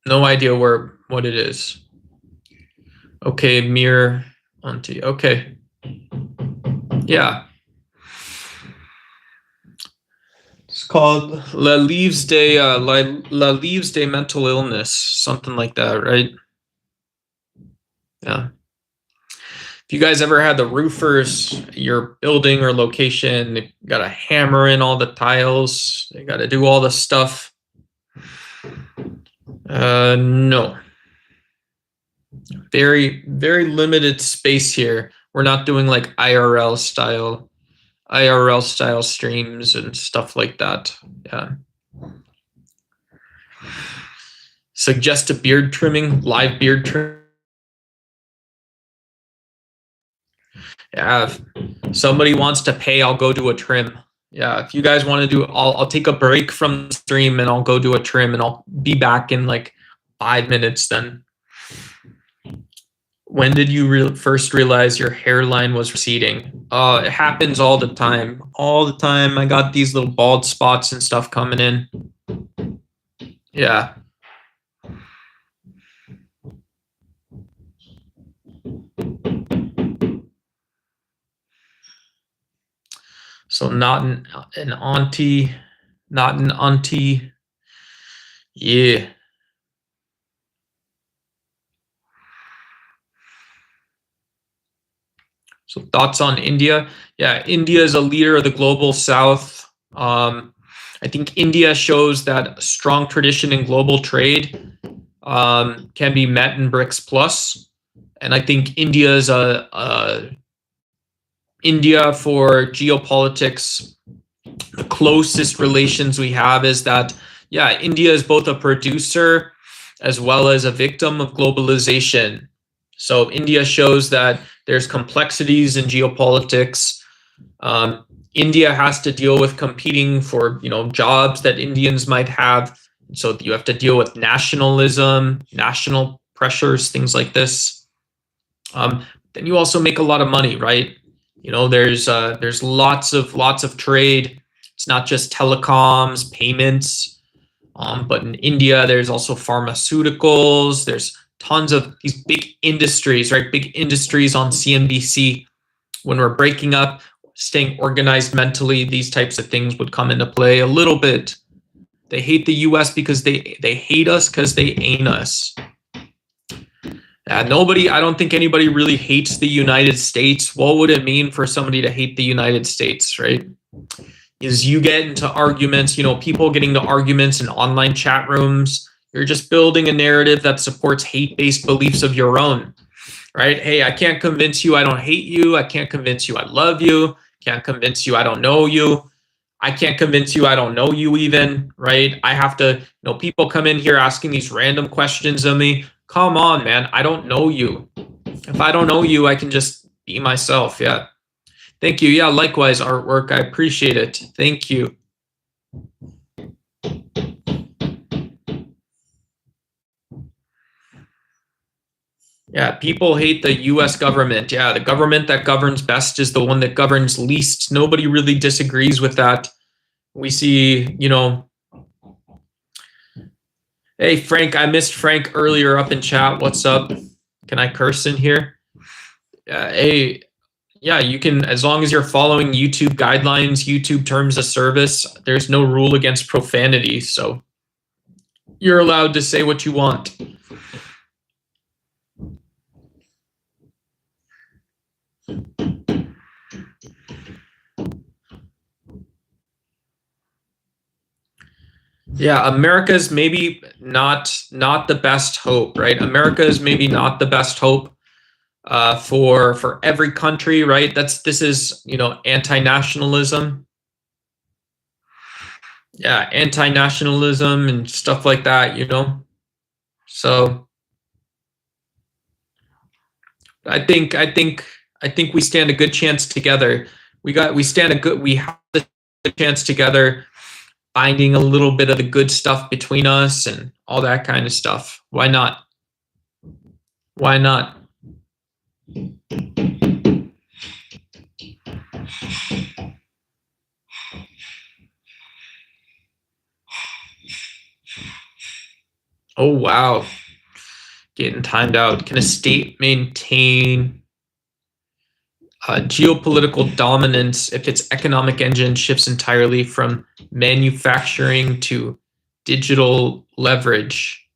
No idea what it is. Okay, Mir Auntie. Okay. Yeah. It's called La Leaves Day, La Leaves Day Mental Illness, something like that, right? Yeah. If you guys ever had the roofers, your building or location, they got to hammer in all the tiles, they got to do all the stuff. No. Very, very limited space here. We're not doing like IRL style streams and stuff like that. Yeah. Suggest a beard trimming, live beard trim. Yeah, if somebody wants to pay, I'll go do a trim. Yeah, if you guys want to do, I'll take a break from the stream and I'll go do a trim and I'll be back in like 5 minutes then. When did you first realize your hairline was receding? It happens all the time. All the time. I got these little bald spots and stuff coming in. Yeah. So not an auntie, not an auntie. Yeah. So thoughts on India? Yeah, India is a leader of the global south. I think India shows that a strong tradition in global trade can be met in BRICS Plus. And I think India is India for geopolitics. The closest relations we have is that, yeah, India is both a producer as well as a victim of globalization. So India shows that there's complexities in geopolitics. India has to deal with competing for, jobs that Indians might have. So you have to deal with nationalism, national pressures, things like this. Then you also make a lot of money, right? There's lots of trade. It's not just telecoms, payments, but in India there's also pharmaceuticals. There's tons of these big industries, right? Big industries on CNBC. When we're breaking up, staying organized mentally, these types of things would come into play a little bit. They hate the US because they hate us because they ain't us. I don't think anybody really hates the United States. What would it mean for somebody to hate the United States, right? Is you get into arguments, people getting into arguments in online chat rooms. You're just building a narrative that supports hate-based beliefs of your own, right? Hey, I can't convince you I don't hate you. I can't convince you I love you. Can't convince you I don't know you. I can't convince you I don't know you even, right? I have to, people come in here asking these random questions of me. Come on, man. I don't know you. If I don't know you, I can just be myself. Yeah. Thank you. Yeah, likewise, artwork. I appreciate it. Thank you. Yeah, people hate the US government. Yeah, the government that governs best is the one that governs least. Nobody really disagrees with that. We see, Hey, Frank, I missed Frank earlier up in chat. What's up? Can I curse in here? Hey, yeah, you can, as long as you're following YouTube guidelines, YouTube terms of service, there's no rule against profanity. So you're allowed to say what you want. Yeah, America's maybe not the best hope, right? America is maybe not the best hope for every country, right? This is anti-nationalism. yeah, anti-nationalism and stuff like that, you know. So I think we stand a good chance together. We have a chance together, finding a little bit of the good stuff between us and all that kind of stuff. Why not? Why not? Oh wow, getting timed out. Can a state maintain geopolitical dominance if its economic engine shifts entirely from manufacturing to digital leverage?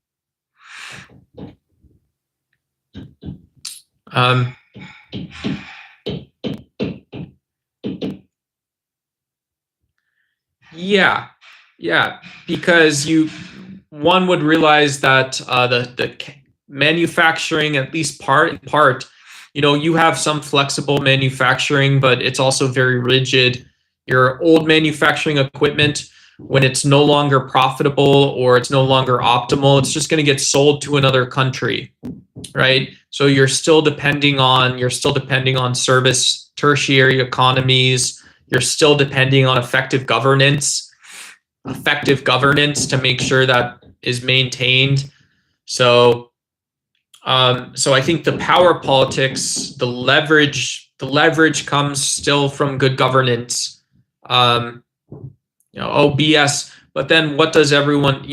Um, yeah, yeah, because one would realize that the manufacturing, at least part, you know, you have some flexible manufacturing, but it's also very rigid. Your old manufacturing equipment, when it's no longer profitable or it's no longer optimal, it's just going to get sold to another country, right? So you're still depending on service tertiary economies. You're still depending on effective governance to make sure that is maintained. So I think the power politics, the leverage comes still from good governance. Um, oh BS. But then what does everyone,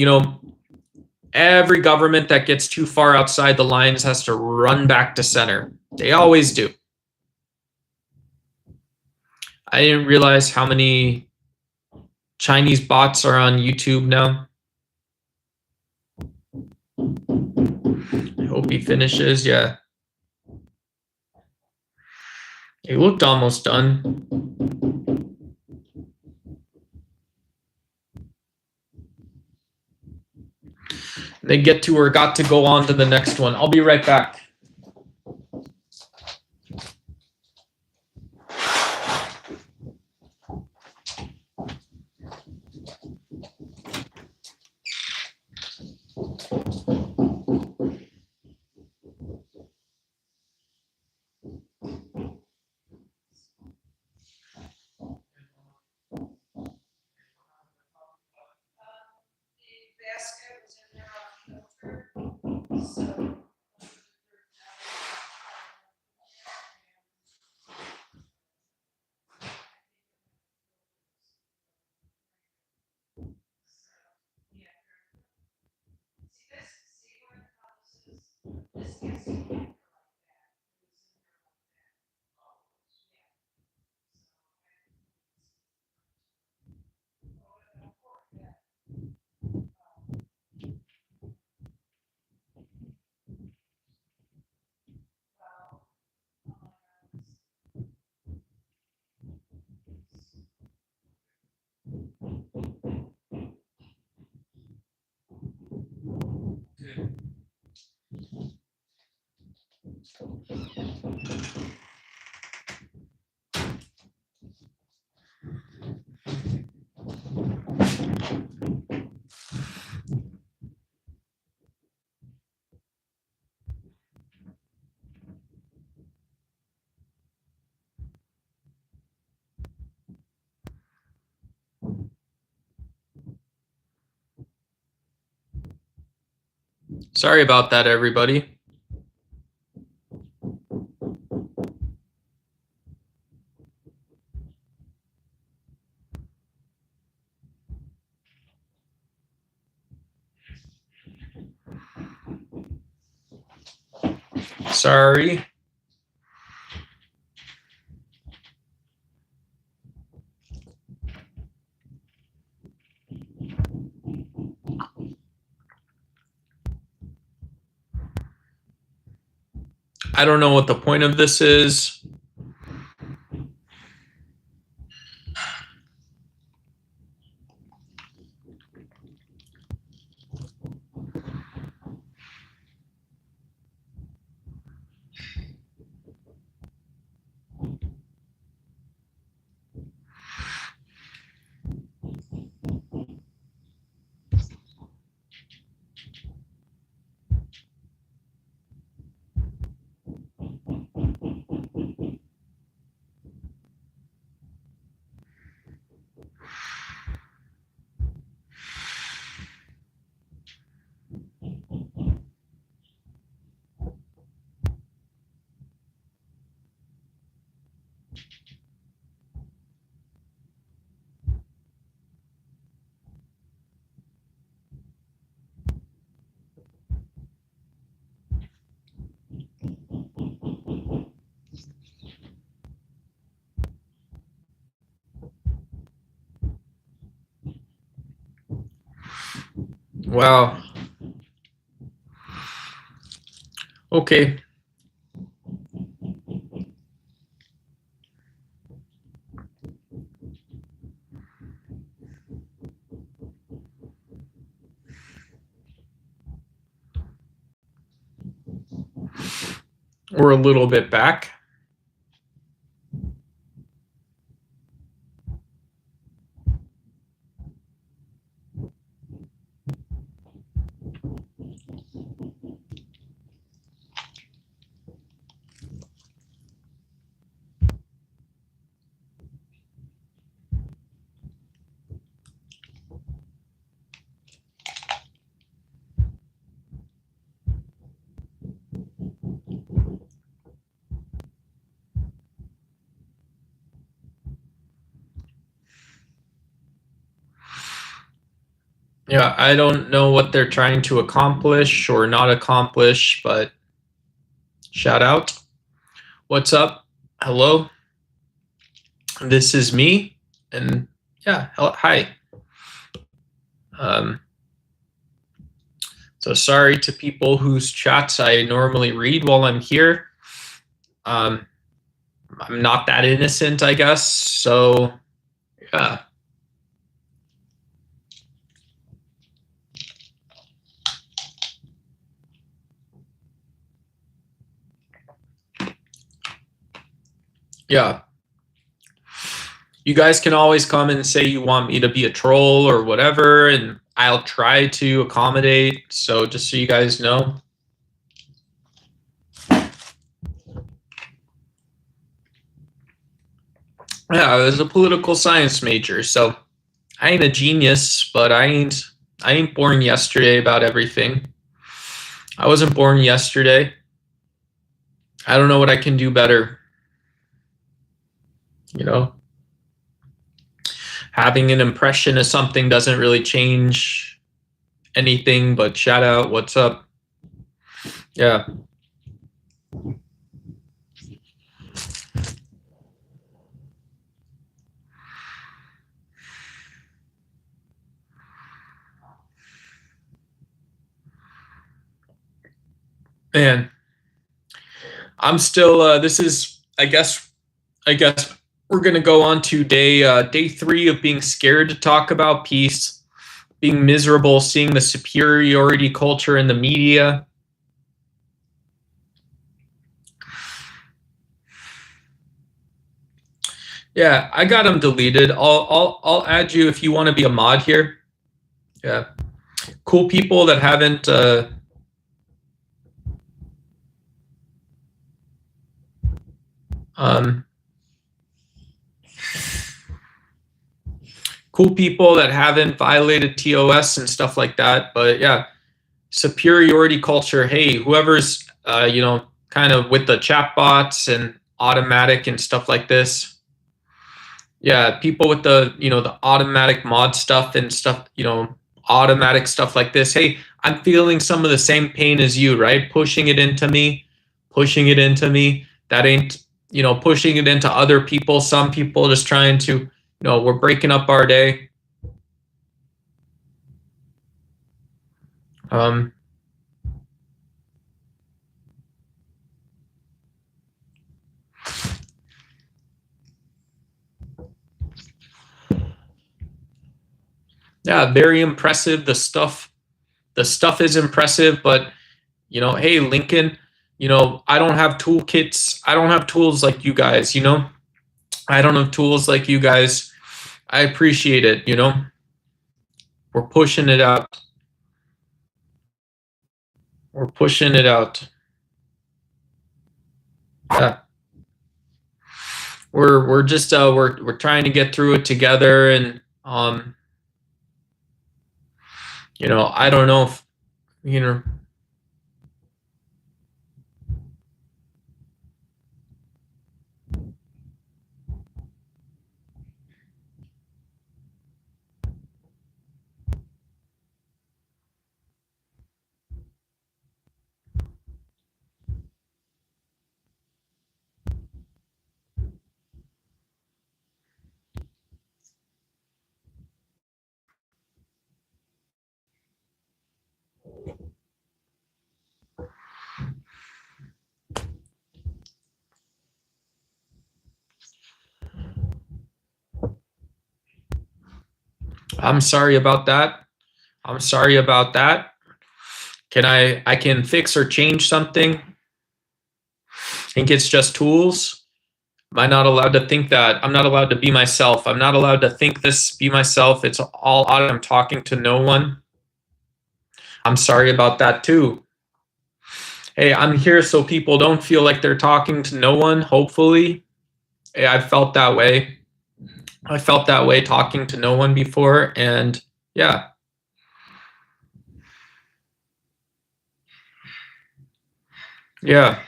every government that gets too far outside the lines has to run back to center. They always do. I didn't realize how many Chinese bots are on YouTube now. I hope he finishes. Yeah. He looked almost done. They got to go on to the next one. I'll be right back. Sorry about that, everybody. Sorry. I don't know what the point of this is. Wow. Okay. We're a little bit back. Yeah, I don't know what they're trying to accomplish or not accomplish, but shout out. What's up? Hello. This is me. And yeah, hi. Um, so sorry to people whose chats I normally read while I'm here. I'm not that innocent, I guess. So yeah. Yeah. You guys can always come and say you want me to be a troll or whatever, and I'll try to accommodate. So just so you guys know. Yeah, I was a political science major, so I ain't a genius, but I ain't born yesterday about everything. I wasn't born yesterday. I don't know what I can do better. You know, having an impression of something doesn't really change anything, but shout out, what's up? Yeah. Man, I'm still this is I guess we're gonna go on to day 3 of being scared to talk about peace, being miserable, seeing the superiority culture in the media. Yeah, I got them deleted. I'll add you if you want to be a mod here. Yeah, cool people that haven't. Um, cool people that haven't violated TOS and stuff like that. But yeah, superiority culture. Hey, whoever's kind of with the chatbots and automatic and stuff like this. Yeah, people with the automatic mod stuff and stuff, automatic stuff like this. Hey, I'm feeling some of the same pain as you, right? Pushing it into me, pushing it into me. That ain't, pushing it into other people. Some people just trying to, we're breaking up our day. Um, yeah, very impressive. The stuff is impressive, but hey, Lincoln, I don't have toolkits. I don't have tools like you guys, I don't have tools like you guys. I appreciate it, We're pushing it out. We're pushing it out. Yeah. We're just we're trying to get through it together, and I don't know if you know I'm sorry about that. I'm sorry about that. I can fix or change something? Think it's just tools? Am I not allowed to think that? I'm not allowed to be myself. I'm not allowed to think this, be myself. It's all audio. I'm talking to no one. I'm sorry about that too. Hey, I'm here so people don't feel like they're talking to no one, hopefully. Hey, I felt that way. I felt that way talking to no one before, and yeah. Yeah.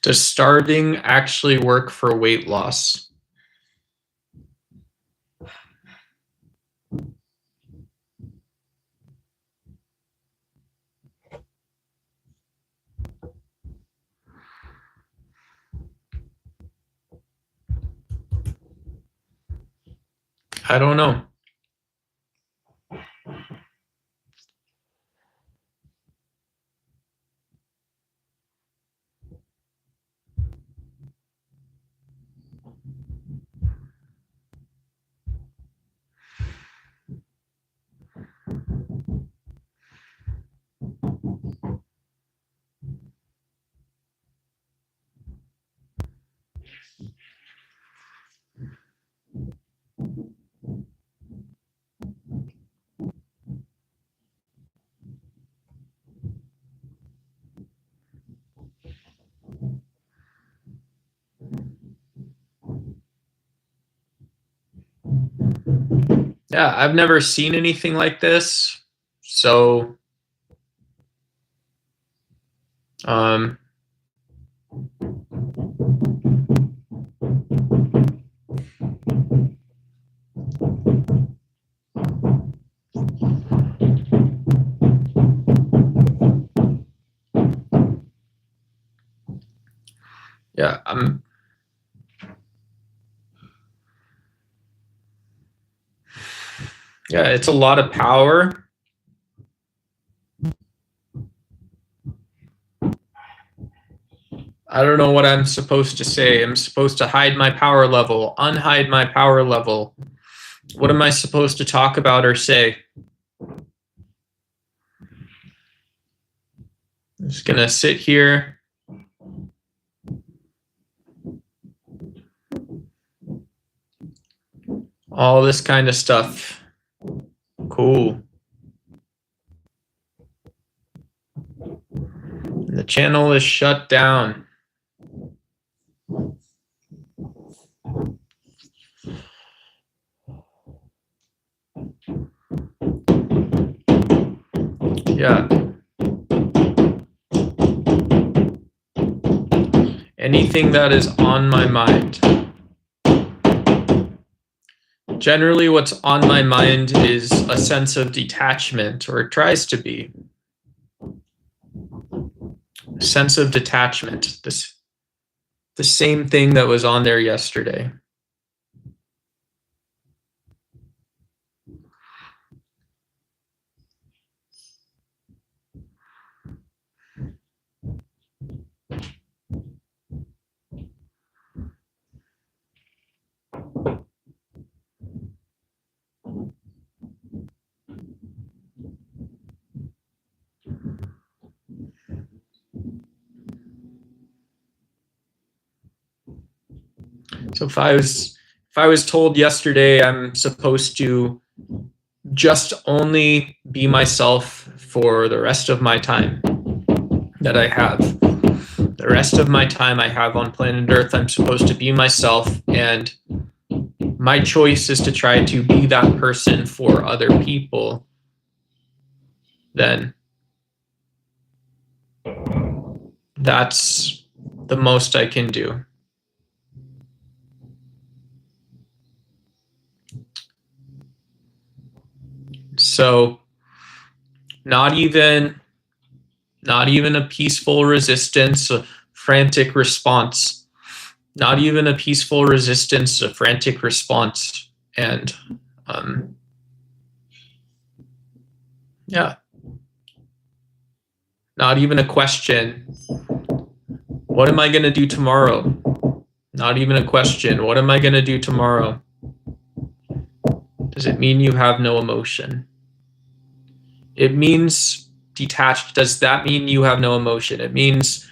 Does starving actually work for weight loss? I don't know. Yeah, I've never seen anything like this. So, um, yeah, yeah, it's a lot of power. I don't know what I'm supposed to say. I'm supposed to hide my power level, unhide my power level. What am I supposed to talk about or say? I'm just gonna sit here. All this kind of stuff. Cool. The channel is shut down. Yeah. Anything that is on my mind. Generally, what's on my mind is a sense of detachment, or it tries to be. Sense of detachment. The same thing that was on there yesterday. So if I was told yesterday I'm supposed to just only be myself for the rest of my time that I have, The rest of my time I have on planet Earth, I'm supposed to be myself, and my choice is to try to be that person for other people. Then that's the most I can do. So not even a peaceful resistance, a frantic response. Not even a peaceful resistance, a frantic response. And yeah. Not even a question. What am I going to do tomorrow? Not even a question. What am I going to do tomorrow? Does it mean you have no emotion? It means detached. Does that mean you have no emotion? It means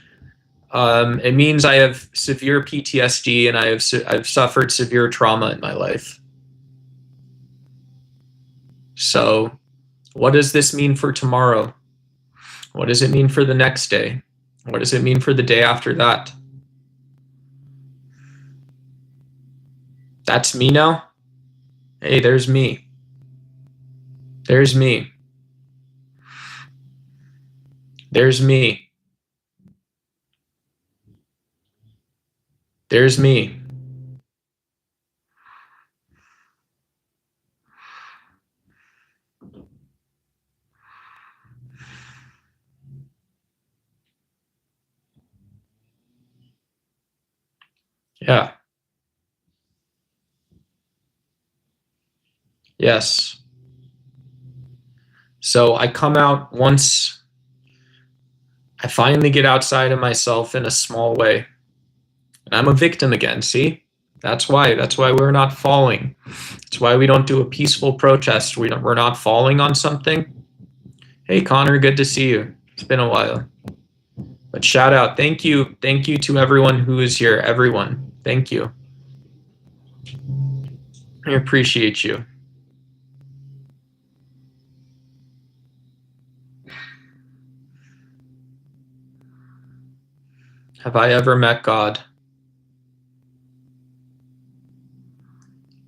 I have severe PTSD and I've suffered severe trauma in my life. So, what does this mean for tomorrow? What does it mean for the next day? What does it mean for the day after that? That's me now? Hey, there's me. There's me. There's me. There's me. Yeah. Yes. So I come out once I finally get outside of myself in a small way. And I'm a victim again, see? That's why we're not falling. That's why we don't do a peaceful protest. We're not falling on something. Hey Connor, good to see you. It's been a while. But shout out, thank you to everyone who is here. Everyone, thank you. I appreciate you. Have I ever met God?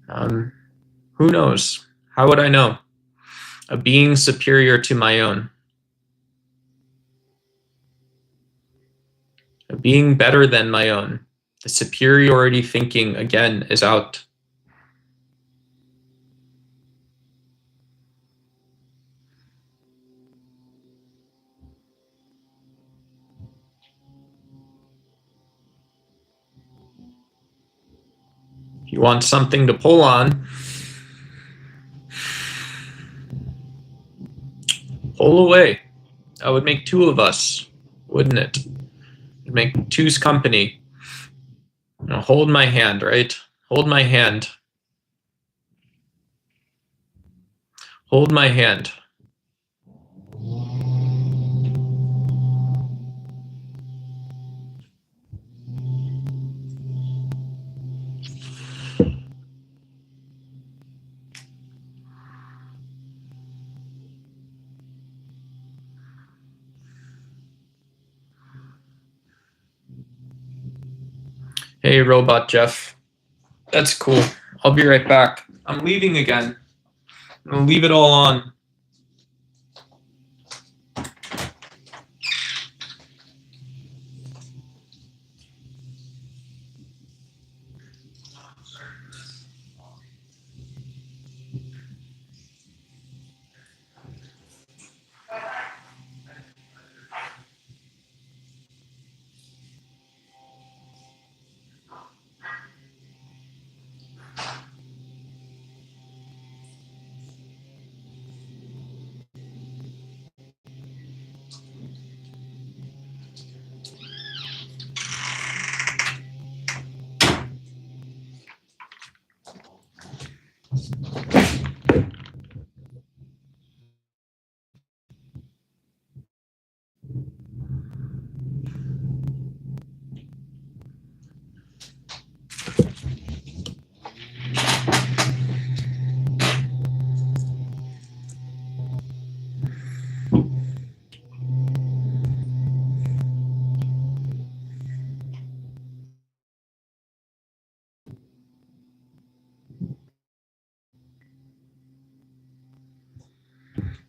Who knows? How would I know? A being superior to my own. A being better than my own. The superiority thinking, again, is out. If you want something to pull on, pull away. That would make two of us, wouldn't it? It'd make two's company. Now hold my hand, right? Hold my hand. Hold my hand. Hey, Robot Jeff. That's cool. I'll be right back. I'm leaving again. I'm gonna leave it all on.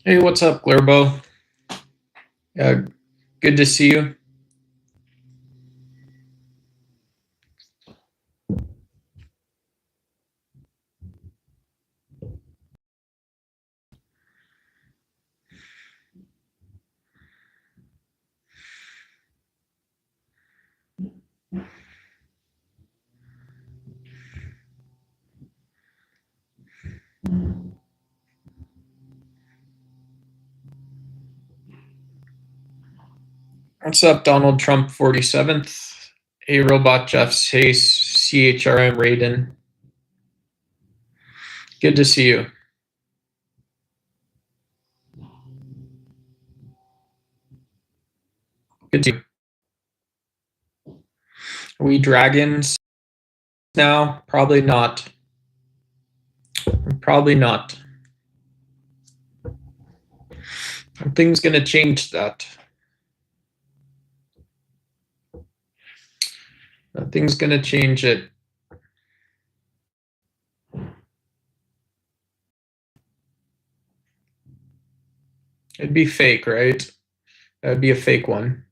Hey, what's up, Glurbo? Good to see you. What's up, Donald Trump 47th? Hey, Robot Jeff, hey, CHRM Raiden. Good to see you. Good to see you. Are we dragons now? Probably not. Probably not. Nothing's gonna change that. Nothing's gonna change it. It'd be fake, right? That'd be a fake one.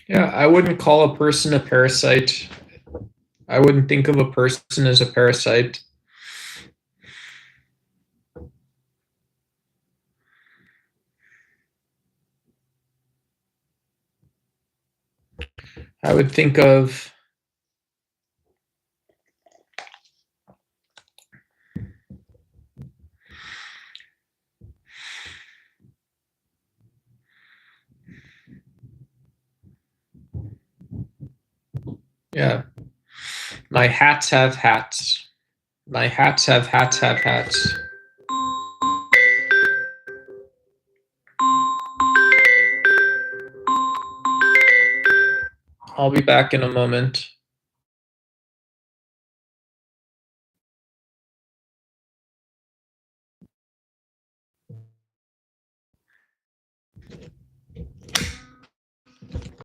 Yeah, I wouldn't call a person a parasite. I wouldn't think of a person as a parasite. I would think of yeah. My hats have hats. My hats have hats have hats. I'll be back in a moment.